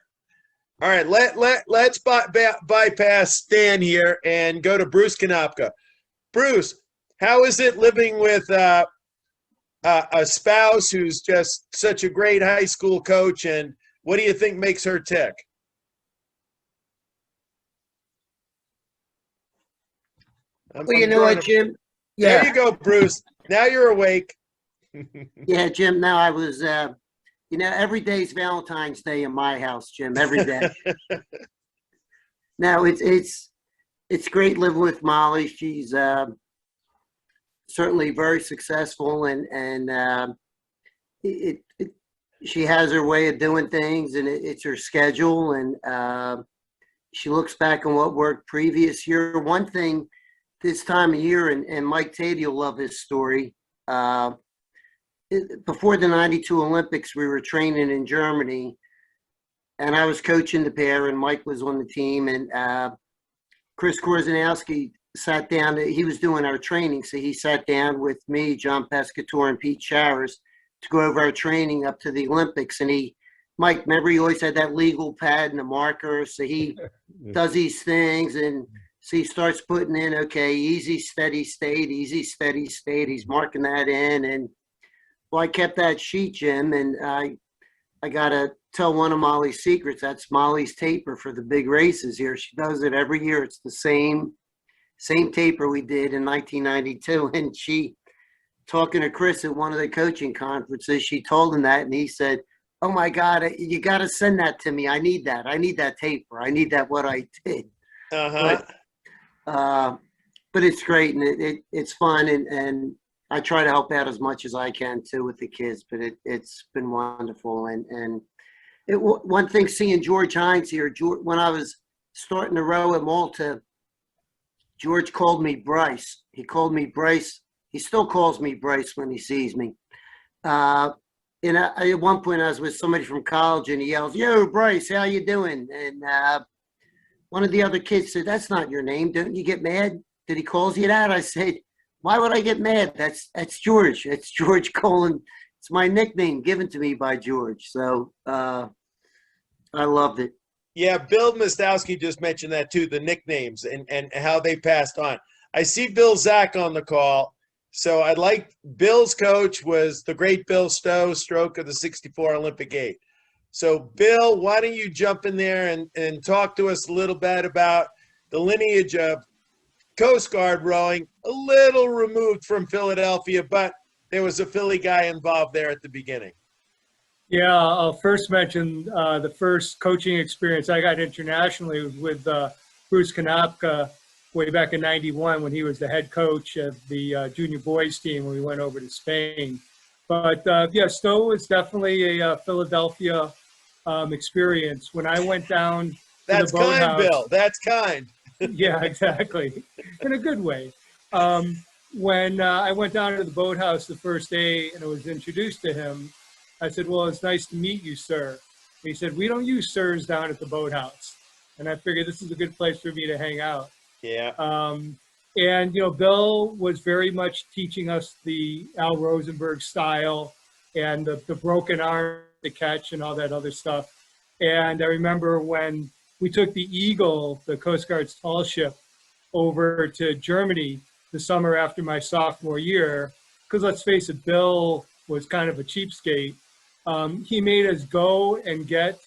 Speaker 2: All right, let's bypass Stan here and go to Bruce Kanopka. Bruce, how is it living with a spouse who's just such a great high school coach, and what do you think makes her tick?
Speaker 15: Well, you know what, Jim? Yeah.
Speaker 2: There you go, Bruce. Now you're awake.
Speaker 15: Yeah, Jim. Now I was, every day's Valentine's Day in my house, Jim. Every day. Now it's great living with Molly. She's certainly very successful, and she has her way of doing things, and it's her schedule, and she looks back on what worked previous year. One thing this time of year, and Mike Tady will love his story. Before the '92 Olympics, we were training in Germany, and I was coaching the pair, and Mike was on the team, and Chris Korzanowski sat down. He was doing our training, so he sat down with me, John Pescatore, and Pete Showers to go over our training up to the Olympics. And Mike, remember, he always had that legal pad and a marker, so he does these things, and so he starts putting in, okay, easy, steady state, easy, steady state. He's marking that in, and well, I kept that sheet, Jim, and I gotta tell one of Molly's secrets. That's Molly's taper for the big races here. She does it every year. It's the same taper we did in 1992. And she, talking to Chris at one of the coaching conferences, she told him that, and he said, "Oh my God, you got to send that to me. I need that. I need that taper. I need that what I did." But it's great, and it's fun, and I try to help out as much as I can too with the kids. But it's been wonderful, and one thing, seeing George Hines here, when I was starting to row at Malta, George called me Bryce. He called me Bryce. He still calls me Bryce when he sees me. And at one point, I was with somebody from college, and he yells, "Yo, Bryce, how you doing?" And one of the other kids said, "That's not your name. Don't you get mad that he calls you that?" I said, "Why would I get mad? That's George. It's George Colin. It's my nickname given to me by George." So I loved it.
Speaker 2: Yeah, Bill Mostowski just mentioned that too, the nicknames and how they passed on. I see Bill Zach on the call. So I'd like, Bill's coach was the great Bill Stowe, stroke of the 64 Olympic 8. So Bill, why don't you jump in there and talk to us a little bit about the lineage of Coast Guard rowing, a little removed from Philadelphia, but there was a Philly guy involved there at the beginning.
Speaker 16: Yeah, I'll first mention the first coaching experience I got internationally was with Bruce Konopka way back in '91 when he was the head coach of the junior boys team when we went over to Spain. But yeah, Stowe was definitely a Philadelphia experience. When I went down to
Speaker 2: That's
Speaker 16: the Boathouse,
Speaker 2: kind, Bill. That's kind.
Speaker 16: Yeah, exactly. In a good way. When I went down to the Boathouse the first day and I was introduced to him, I said, "Well, it's nice to meet you, sir." He said, "We don't use sirs down at the Boathouse." And I figured this is a good place for me to hang out.
Speaker 2: Yeah.
Speaker 16: And, you know, Bill was very much teaching us the Al Rosenberg style and the broken arm, the catch and all that other stuff. And I remember when we took the Eagle, the Coast Guard's tall ship, over to Germany the summer after my sophomore year, because let's face it, Bill was kind of a cheapskate. He made us go and get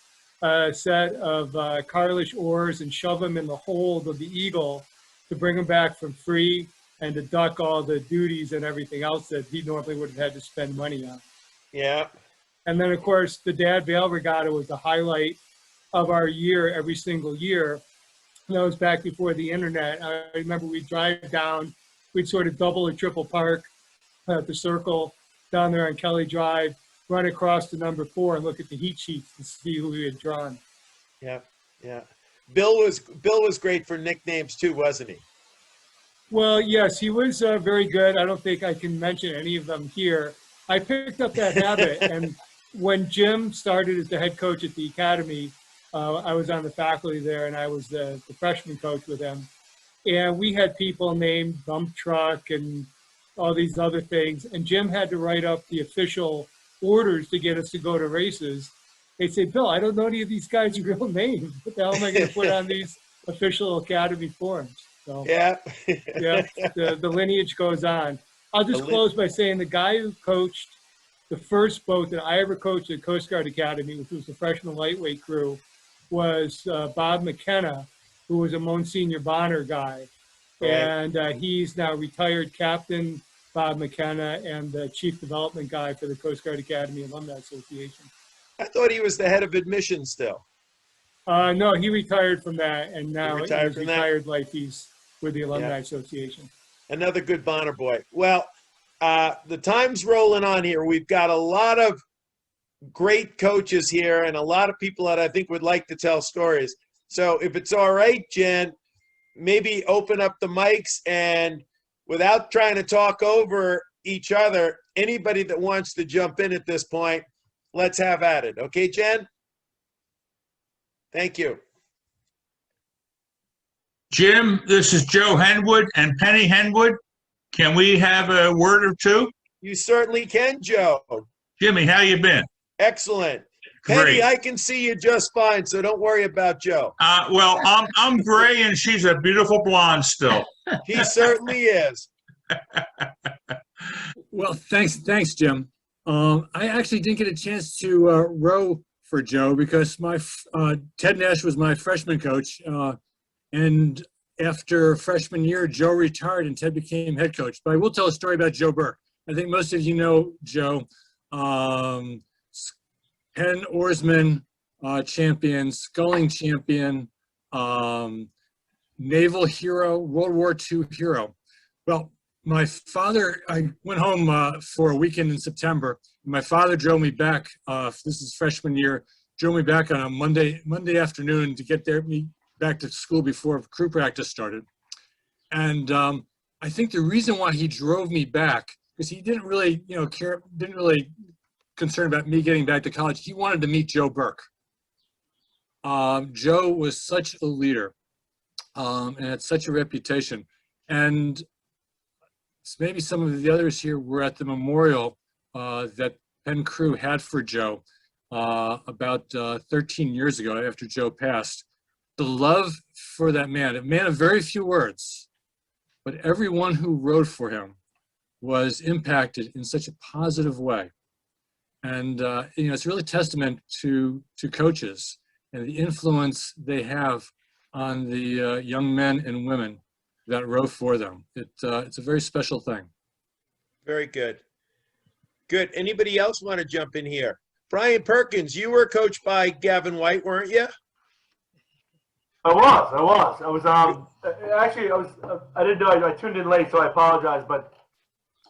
Speaker 16: a set of Carlish oars and shove them in the hold of the Eagle to bring them back from free and to duck all the duties and everything else that he normally would have had to spend money on.
Speaker 2: Yeah.
Speaker 16: And then, of course, the Dad Vale Regatta was the highlight of our year every single year. And that was back before the internet. I remember we'd drive down, we'd sort of double or triple park at the Circle down there on Kelly Drive, run across to number 4 and look at the heat sheets to see who we had drawn.
Speaker 2: Yeah, yeah. Bill was great for nicknames too, wasn't he?
Speaker 16: Well, yes, he was very good. I don't think I can mention any of them here. I picked up that habit, and when Jim started as the head coach at the academy, I was on the faculty there, and I was the freshman coach with him. And we had people named Dump Truck and all these other things, and Jim had to write up the official orders to get us to go to races. They say, "Bill, I don't know any of these guys' real names. What the hell am I going to put on these official academy forms?" So,
Speaker 2: yeah,
Speaker 16: yeah, the lineage goes on. I'll just close by saying the guy who coached the first boat that I ever coached at Coast Guard Academy, which was the freshman lightweight crew, was Bob McKenna, who was a Monsignor Bonner guy.
Speaker 2: Right.
Speaker 16: And he's now retired Captain Bob McKenna and the chief development guy for the Coast Guard Academy Alumni Association.
Speaker 2: I thought he was the head of admissions still.
Speaker 16: No, he retired from that, and now
Speaker 2: He
Speaker 16: he's
Speaker 2: retired from that?
Speaker 16: retired life. He's with the Alumni
Speaker 2: Yeah.
Speaker 16: Association.
Speaker 2: Another good Bonner boy. Well, the time's rolling on here. We've got a lot of great coaches here and a lot of people that I think would like to tell stories. So if it's all right, Jen, maybe open up the mics and without trying to talk over each other, anybody that wants to jump in at this point, let's have at it. Okay, Jen? Thank you.
Speaker 12: Jim, this is Joe Henwood and Penny Henwood. Can we have a word or two?
Speaker 2: You certainly can, Joe.
Speaker 12: Jimmy, how you been?
Speaker 2: Excellent.
Speaker 12: Great.
Speaker 2: Penny, I can see you just fine, so don't worry about Joe.
Speaker 12: Well, I'm gray and she's a beautiful blonde still.
Speaker 2: He certainly is.
Speaker 17: Well, thanks, Jim. I actually didn't get a chance to row for Joe because my Ted Nash was my freshman coach, and after freshman year, Joe retired and Ted became head coach. But I will tell a story about Joe Burke. I think most of you know Joe, Penn Oarsman champion, sculling champion, naval hero, World War II hero. Well, my father, I went home for a weekend in September. My father drove me back, this is freshman year, drove me back on a Monday afternoon to get me back to school before crew practice started. And I think the reason why he drove me back, because he didn't really, didn't really concern about me getting back to college. He wanted to meet Joe Burke. Joe was such a leader and had such a reputation. And maybe some of the others here were at the memorial that Penn Crew had for Joe about 13 years ago after Joe passed. The love for that man, a man of very few words, but everyone who rode for him was impacted in such a positive way. And it's really testament to coaches and the influence they have on the young men and women that row for them. It's a very special thing.
Speaker 2: Very good. Good. Anybody else want to jump in here? Brian Perkins, you were coached by Gavin White, weren't you?
Speaker 18: I was actually I didn't know, I tuned in late, so I apologize, but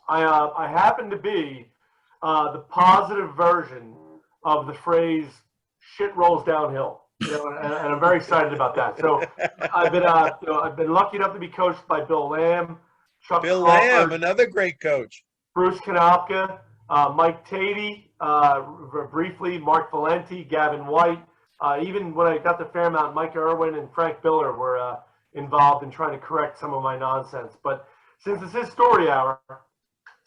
Speaker 18: I happened to be the positive version of the phrase "shit rolls downhill," and I'm very excited about that. So I've been lucky enough to be coached by Bill Lamb, Chuck
Speaker 2: Bill
Speaker 18: Crawford,
Speaker 2: Lamb, another great coach,
Speaker 18: Bruce Kanopka, Mike Tatey, briefly Mark Valenti, Gavin White. Even when I got to Fairmount, Mike Irwin and Frank Biller were involved in trying to correct some of my nonsense. But since it's his story hour,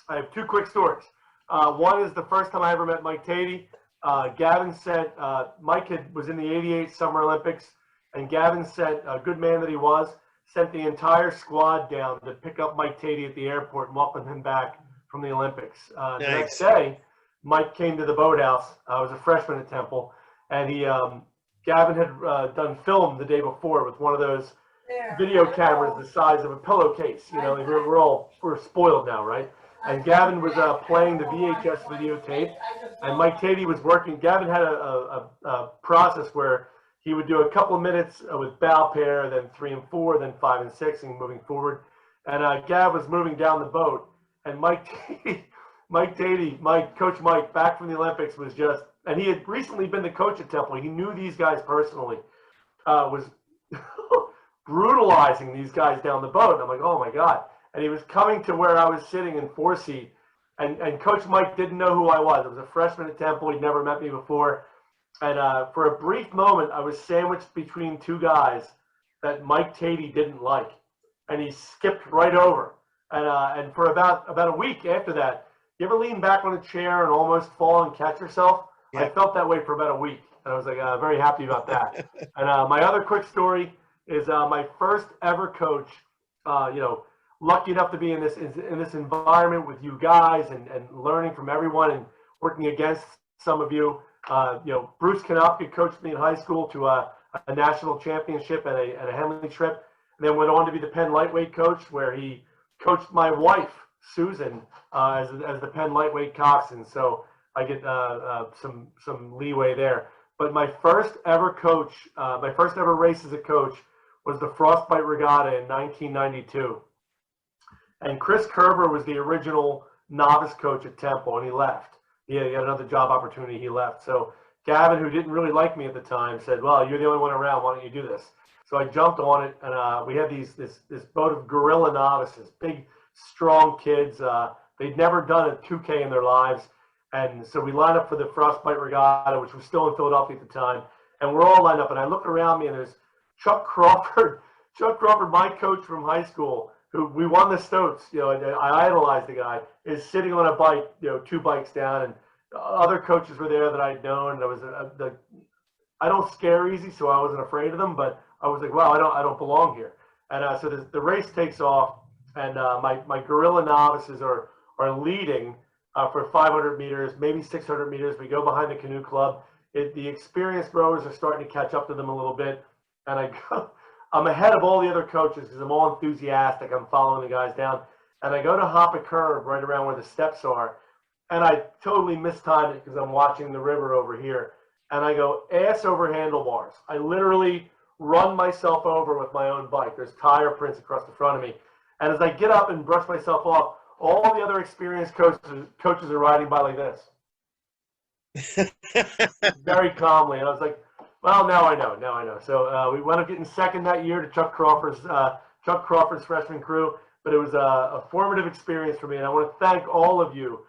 Speaker 18: I have two quick stories. One is the first time I ever met Mike Tatey. Gavin sent, Mike was in the '88 Summer Olympics, and Gavin sent, a good man that he was, sent the entire squad down to pick up Mike Tatey at the airport and welcome him back from the Olympics.
Speaker 2: Nice.
Speaker 18: The next day, Mike came to the Boathouse. I was a freshman at Temple, and Gavin had done film the day before with one of those video cameras the size of a pillowcase. We're spoiled now, right? And Gavin was playing the VHS videotape, and Mike Tatey was working. Gavin had a process where he would do a couple of minutes with bow pair, then 3 and 4, then 5 and 6, and moving forward. And Gav was moving down the boat, and Coach Mike, back from the Olympics, was just, and he had recently been the coach at Temple. He knew these guys personally, was brutalizing these guys down the boat. And I'm like, oh my God. And he was coming to where I was sitting in 4-seat, and Coach Mike didn't know who I was. I was a freshman at Temple. He'd never met me before. And for a brief moment, I was sandwiched between two guys that Mike Tatey didn't like. And he skipped right over. And for about a week after that, you ever lean back on a chair and almost fall and catch yourself? Yeah. I felt that way for about a week. And I was like, very happy about that. And my other quick story is my first ever coach, lucky enough to be in this environment with you guys and learning from everyone and working against some of you. Bruce Kanopka coached me in high school to a national championship at a Henley trip, and then went on to be the Penn lightweight coach, where he coached my wife Susan as the Penn lightweight coxswain. So I get some leeway there. But my first ever race as a coach was the Frostbite Regatta in 1992. And Chris Kerber was the original novice coach at Temple, and he left. He had another job opportunity, he left. So Gavin, who didn't really like me at the time, said, well, you're the only one around, why don't you do this? So I jumped on it, and we had this boat of guerrilla novices, big, strong kids. They'd never done a 2K in their lives. And so we lined up for the Frostbite Regatta, which was still in Philadelphia at the time. and we're all lined up. And I look around me, and there's Chuck Crawford, my coach from high school, who we won the Stoats. You know, and I idolized the guy. Is sitting on a bike, you know, 2 bikes down, and other coaches were there that I'd known. And I don't scare easy, so I wasn't afraid of them. But I was like, wow, I don't belong here. And so the race takes off, and my guerrilla novices are leading for 500 meters, maybe 600 meters. We go behind the canoe club. The experienced rowers are starting to catch up to them a little bit, and I'm ahead of all the other coaches because I'm all enthusiastic. I'm following the guys down, and I go to hop a curve right around where the steps are, and I totally mistimed it because I'm watching the river over here, and I go ass over handlebars. I literally run myself over with my own bike. There's tire prints across the front of me. And as I get up and brush myself off, all the other experienced coaches are riding by like this. Very calmly. And I was like, well, now I know. So we wound up getting second that year to Chuck Crawford's freshman crew. But it was a formative experience for me. And I want to thank all of you,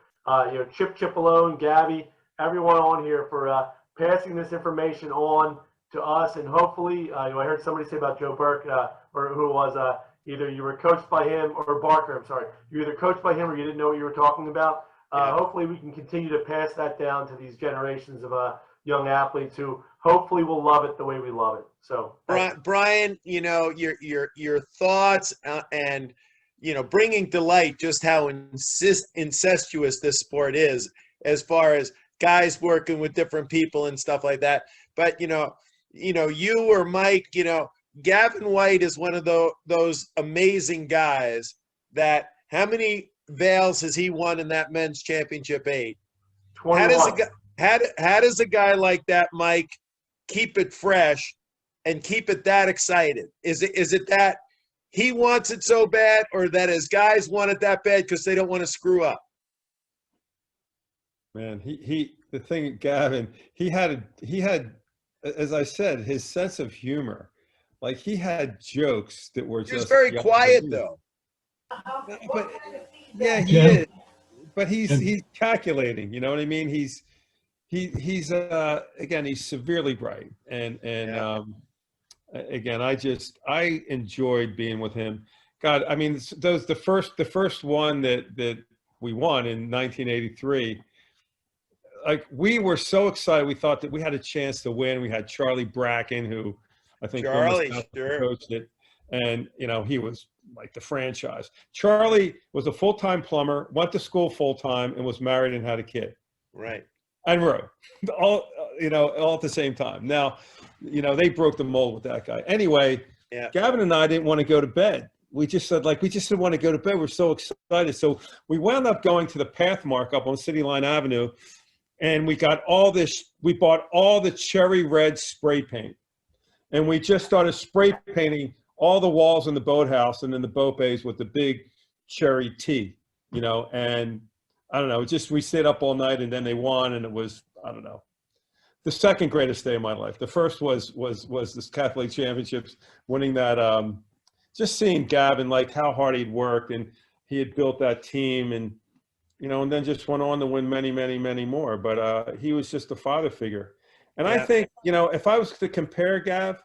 Speaker 18: Chip Chipolone, Gabby, everyone on here for passing this information on to us, and hopefully, I heard somebody say about Joe Burke, or who was either you were coached by him, or Barker, I'm sorry. You either coached by him or you didn't know what you were talking about. Hopefully we can continue to pass that down to these generations of young athletes who hopefully will love it the way we love it. So
Speaker 2: Brian, your thoughts and, bringing to light just how incestuous this sport is, as far as guys working with different people and stuff like that. But, you or Mike, Gavin White is one of those amazing guys that, how many Vales has he won in that men's championship 8?
Speaker 18: 21.
Speaker 2: How does a guy like that, Mike, keep it fresh and keep it that excited? Is it that he wants it so bad, or that his guys want it that bad because they don't want to screw up?
Speaker 7: Man, the thing, Gavin, he had, as I said, his sense of humor. Like, he had jokes that were just
Speaker 2: very quiet, though.
Speaker 7: But yeah, he is. But he's calculating. You know what I mean? He's again, he's severely bright, and again, I enjoyed being with him. God, I mean, the first one that we won in 1983. Like, we were so excited. We thought that we had a chance to win. We had Charlie Bracken, who I think coached it, and he was like the franchise. Charlie was a full-time plumber, went to school full-time, and was married and had a kid.
Speaker 2: Right.
Speaker 7: And rowed all at the same time. Now, they broke the mold with that guy. Anyway, Gavin and I didn't want to go to bed. We just said, we just didn't want to go to bed. We're so excited. So we wound up going to the Pathmark up on City Line Avenue. And we bought all the cherry red spray paint. And we just started spray painting all the walls in the boathouse and in the boat bays with the big cherry T, and I don't know, we stayed up all night, and then they won, and it was, I don't know, the second greatest day of my life. The first was this Catholic Championships, winning that, just seeing Gavin, like how hard he'd worked, and he had built that team, and and then just went on to win many, many, many more. But he was just a father figure. And I think, if I was to compare Gav,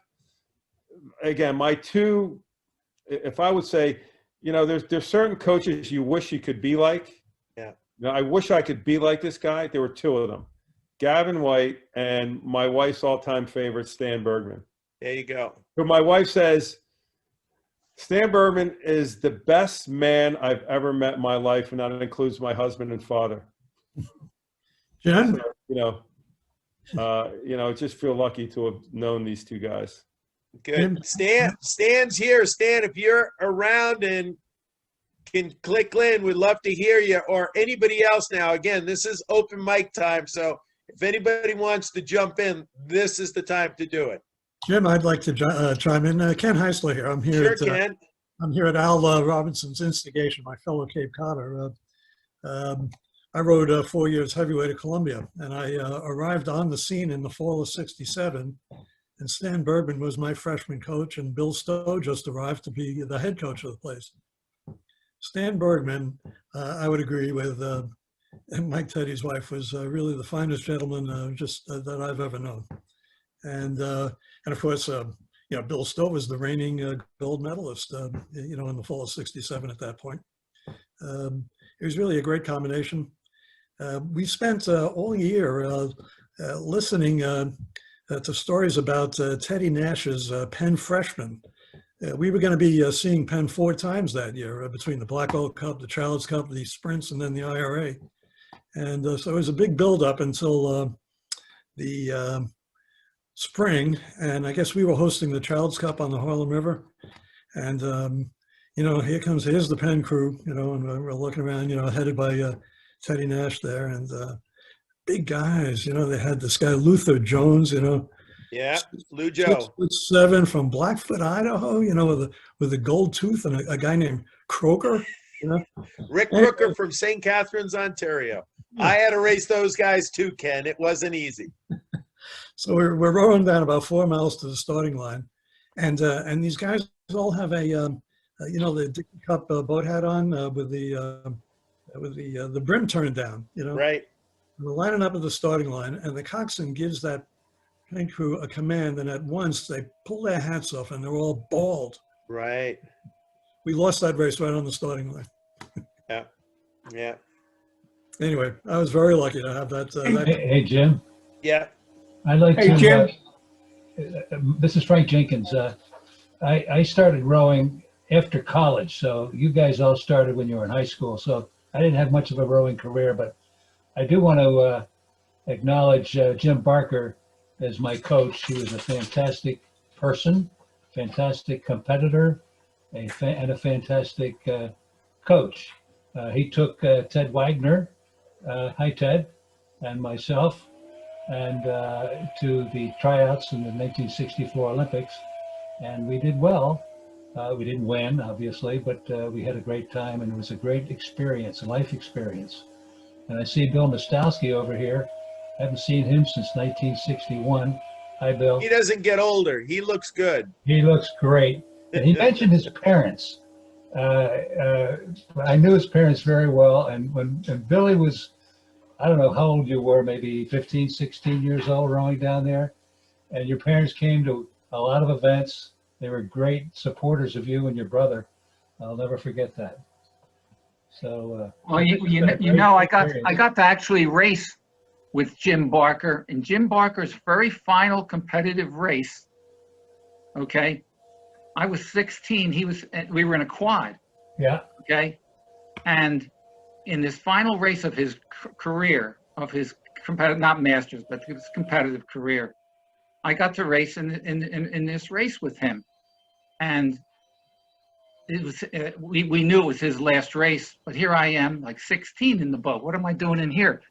Speaker 7: again, if I would say, there's certain coaches you wish you could be like.
Speaker 2: Yeah.
Speaker 7: I wish I could be like this guy. There were 2 of them, Gavin White and my wife's all-time favorite, Stan Bergman.
Speaker 2: There you go.
Speaker 7: Who my wife says, Stan Bergman is the best man I've ever met in my life, and that includes my husband and father.
Speaker 16: Jen?
Speaker 7: So, just feel lucky to have known these 2 guys.
Speaker 2: Good. Stan's here. Stan, if you're around and can click in, we'd love to hear you, or anybody else now. Again, this is open mic time, so if anybody wants to jump in, this is the time to do it.
Speaker 19: Jim, I'd like to chime in. Ken Heisler here. I'm here.
Speaker 2: Sure, Ken.
Speaker 19: I'm here at Al Robinson's instigation, my fellow Cape Codder. I rode 4 years heavyweight at Columbia, and I arrived on the scene in the fall of '67. And Stan Bergman was my freshman coach, and Bill Stowe just arrived to be the head coach of the place. Stan Bergman, I would agree with Mike Teddy's wife, was really the finest gentleman that I've ever known. And of course, Bill Stowe was the reigning gold medalist, in the fall of '67 at that point. It was really a great combination. We spent all year listening to stories about Teddy Nash's Penn freshman. We were going to be seeing Penn 4 times that year between the Black Oak Cup, the Child's Cup, the sprints, and then the IRA. And so it was a big build-up until the spring. And I guess we were hosting the Child's Cup on the Harlem River. And, here's the Penn crew, and we're looking around, headed by Teddy Nash there. And big guys, they had this guy, Luther Jones,
Speaker 2: Yeah, Lou Joe.
Speaker 19: 6'7" from Blackfoot, Idaho, with a gold tooth, and a guy named Croker,
Speaker 2: Rick Crooker from St. Catharines, Ontario. I had to race those guys too, Ken. It wasn't easy.
Speaker 19: So we're rowing down about 4 miles to the starting line, and these guys all have the Dixie Cup boat hat on with the brim turned down.
Speaker 2: Right.
Speaker 19: We're lining up at the starting line, and the coxswain gives that Penn crew a command, and at once they pull their hats off, and they're all bald.
Speaker 2: Right.
Speaker 19: We lost that race right on the starting line.
Speaker 2: Yeah. Yeah.
Speaker 19: Anyway, I was very lucky to have that.
Speaker 20: Hey, Jim.
Speaker 2: Yeah.
Speaker 20: I'd like
Speaker 19: Hey,
Speaker 20: to.
Speaker 19: Jim.
Speaker 20: This is Frank Jenkins. I started rowing after college, so you guys all started when you were in high school. So I didn't have much of a rowing career, but I do want to acknowledge Jim Barker as my coach. He was a fantastic person, fantastic competitor, and a fantastic coach. He took Ted Wagner, hi Ted, and myself, and to the tryouts in the 1964 Olympics, and we did well. We didn't win, obviously, but we had a great time, and it was a great experience, a life experience. And I see Bill Nostalski over here. I haven't seen him since 1961. Hi, Bill.
Speaker 2: He doesn't get older. He looks good.
Speaker 20: He looks great. And he mentioned his parents. I knew his parents very well. And when Billy was, I don't know how old you were, maybe 15, 16 years old, rowing down there. And your parents came to a lot of events. They were great supporters of you and your brother. I'll never forget that. So,
Speaker 13: well, I got to actually race with Jim Barker, and Jim Barker's very final competitive race. Okay, I was 16. We were in a quad.
Speaker 20: Yeah.
Speaker 13: Okay, and in this final race of his career, of his competitive, not masters, but his competitive career, I got to race in this race with him, and it was we knew it was his last race, but here I am, like 16 in the boat. What am I doing in here?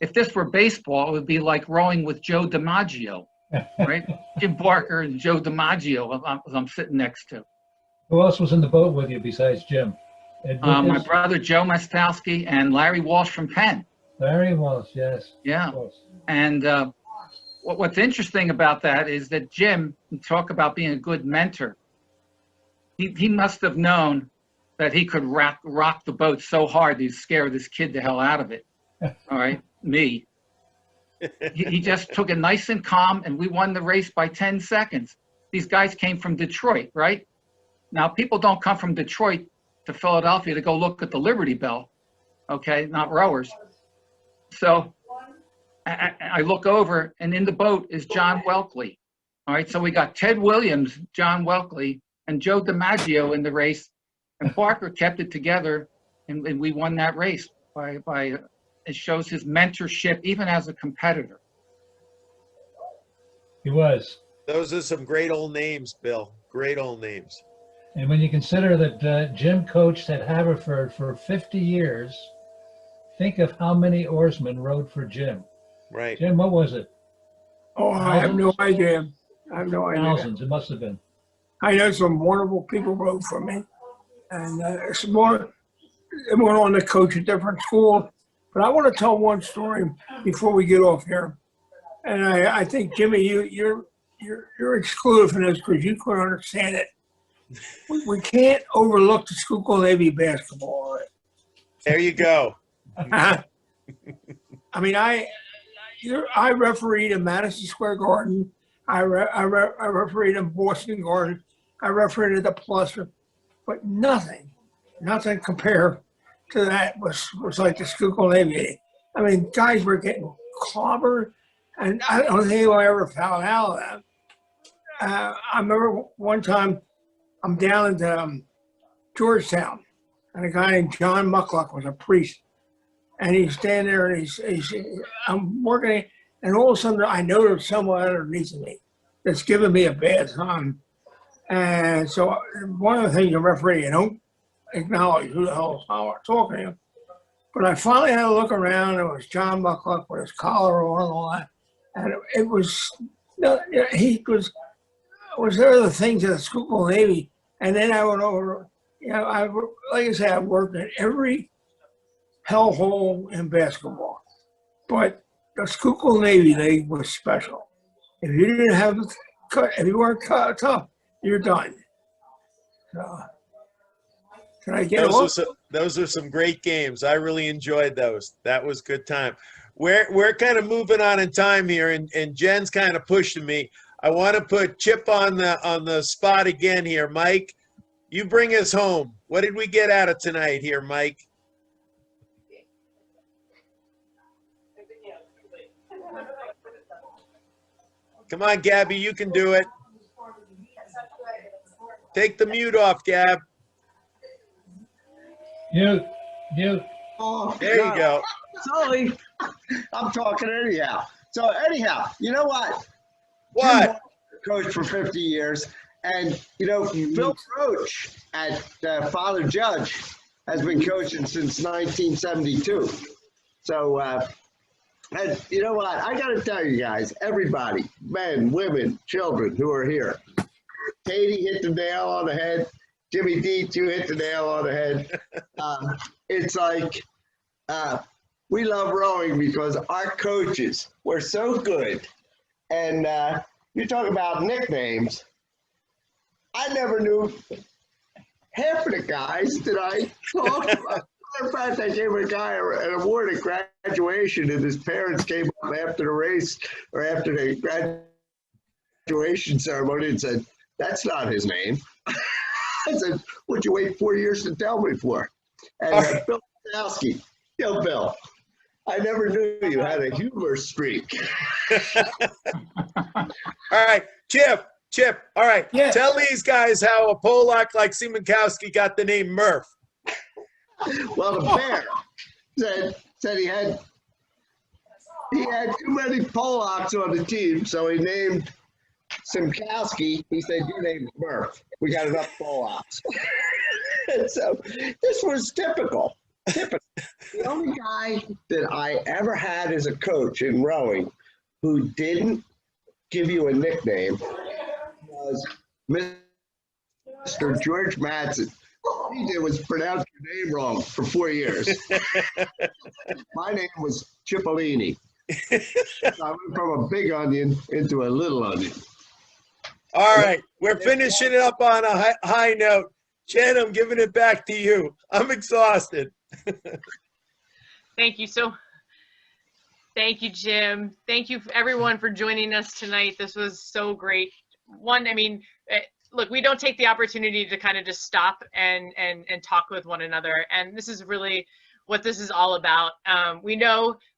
Speaker 13: If this were baseball, it would be like rowing with Joe DiMaggio, right? Jim Barker and Joe DiMaggio I'm sitting next to.
Speaker 20: who else was in the boat with you besides Jim? Ed
Speaker 13: My
Speaker 20: Lucas?
Speaker 13: brother Joe Nostalski and Larry Walsh from Penn.
Speaker 20: Larry Walsh, yes.
Speaker 13: Yeah. And what's interesting about that is that Jim, talk about being a good mentor, he must have known that he could rock the boat so hard he'd scare this kid the hell out of it. All right, me. He just took it nice and calm, and we won the race by 10 seconds. These guys came from Detroit, right? Now, people don't come from Detroit to Philadelphia to go look at the Liberty Bell, okay? Not rowers. So I look over, and in the boat is John Welkley. All right, so we got Ted Williams, John Welkley, and Joe DiMaggio in the race, and Barker kept it together, and we won that race by it shows his mentorship even as a competitor.
Speaker 20: He was.
Speaker 2: Those are some great old names, Bill. Great old names.
Speaker 20: And when you consider that Jim coached at Haverford for 50 years, think of how many oarsmen rowed for Jim.
Speaker 2: Right.
Speaker 20: Jim, what was it?
Speaker 5: Oh, I have no idea. I have no idea.
Speaker 20: Thousands, it must have been.
Speaker 5: I know some wonderful people wrote for me. And it's more, I went on to coach at different schools. But I want to tell one story before we get off here. And I think, Jimmy, you're excluded from this because you couldn't understand it. We can't overlook the Schuylkill Navy basketball.
Speaker 2: There you go.
Speaker 5: I mean, I refereed in Madison Square Garden I refereed in Boston Garden. I refereed at the Plus, but nothing compared to that was like the Schuylkill Navy. I mean, guys were getting clobbered, and I don't think I ever found out of that. I remember one time I'm down in Georgetown, and a guy named John Muckluck was a priest, and he's standing there, and I'm working, and all of a sudden I noticed someone underneath me that's giving me a bad time. And so one of the things a referee, you don't acknowledge who the hell is talking to you. But I finally had to look around. It was John Muckluck with his collar on and all that. And it was, he was there the things at the Schuylkill Navy. And then I went over, like I said, I worked at every hellhole in basketball. But the Schuylkill Navy League was special. If you didn't have, if you weren't tough, you're done. So, can I get
Speaker 2: those are some great games. I really enjoyed those. That was good time. We're kind of moving on in time here, and Jen's kind of pushing me. I want to put Chip on the spot again here. Mike, you bring us home. What did we get out of tonight here, Mike? Come on, Gabby, you can do it. Take the mute off, Gab.
Speaker 20: Mute.
Speaker 3: Oh,
Speaker 2: there you go.
Speaker 3: Sorry, I'm talking anyhow. So anyhow, you know what?
Speaker 2: What?
Speaker 3: Coach for 50 years, and Phil Roach at Father Judge has been coaching since 1972. So, and you know what? I got to tell you guys, everybody, men, women, children who are here, Katie hit the nail on the head. Jimmy D, you hit the nail on the head. It's like we love rowing because our coaches were so good. And you talk about nicknames. I never knew half of the guys that I talked about. Matter of fact, I gave a guy an award at graduation, and his parents came up after the race or after the graduation ceremony and said, "That's not his name." I said, "What'd you wait 4 years to tell me for?" And Bill Kowski, yo, Bill, I never knew you had a humor streak.
Speaker 2: All right, Chip, all right.
Speaker 5: Yeah.
Speaker 2: Tell these guys how a Polak like Siemankowski got the name Murph.
Speaker 3: Well, the bear said he had too many Polacks on the team, so he named Siemkowski. He said, "Your name's Murph. We got enough Polacks." And so this was typical. The only guy that I ever had as a coach in rowing who didn't give you a nickname was Mr. George Madsen. All he did was pronounce your name wrong for 4 years. My name was Cipollini. So I went from a big onion into a little onion.
Speaker 2: All right, we're finishing it up on a high note. Jen, I'm giving it back to you. I'm exhausted.
Speaker 1: Thank you. Thank you, Jim. Thank you everyone for joining us tonight. This was so great. Look, we don't take the opportunity to kind of just stop and talk with one another. And this is really what this is all about.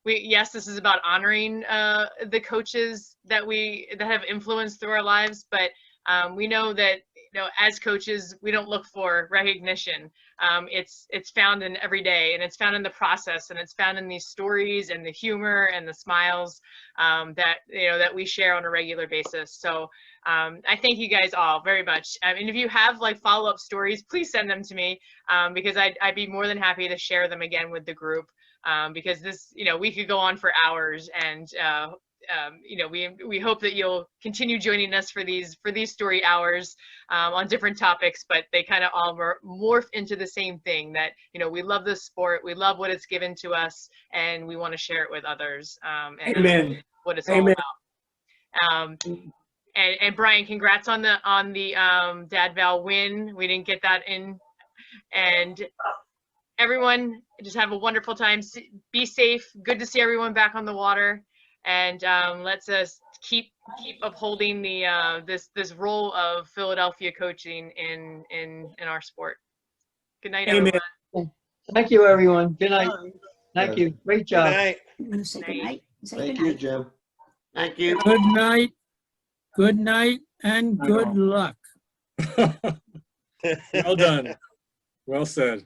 Speaker 1: Yes, this is about honoring the coaches that have influenced through our lives, but we know that as coaches, we don't look for recognition. It's found in every day, and it's found in the process, and it's found in these stories and the humor and the smiles that we share on a regular basis. So I thank you guys all very much. And if you have follow-up stories, please send them to me because I'd be more than happy to share them again with the group because this, we could go on for hours, and we hope that you'll continue joining us for these story hours on different topics, but they kind of all morph into the same thing that, we love this sport, we love what it's given to us, and we want to share it with others. And
Speaker 5: Amen.
Speaker 1: that's what it's all about. And Brian, congrats on the Dad Val win. We didn't get that in. And everyone, just have a wonderful time. Be safe. Good to see everyone back on the water. And let's keep upholding the this role of Philadelphia coaching in our sport. Good night,
Speaker 16: Amen.
Speaker 1: everyone.
Speaker 21: Thank you, everyone. Good night. Thank you. Great
Speaker 2: Good
Speaker 21: job.
Speaker 2: night.
Speaker 11: I'm going to say good night. Say
Speaker 4: Thank
Speaker 11: good
Speaker 4: you,
Speaker 11: night.
Speaker 4: Jim.
Speaker 15: Thank you.
Speaker 6: Good night, and good luck.
Speaker 17: Well done. Well said.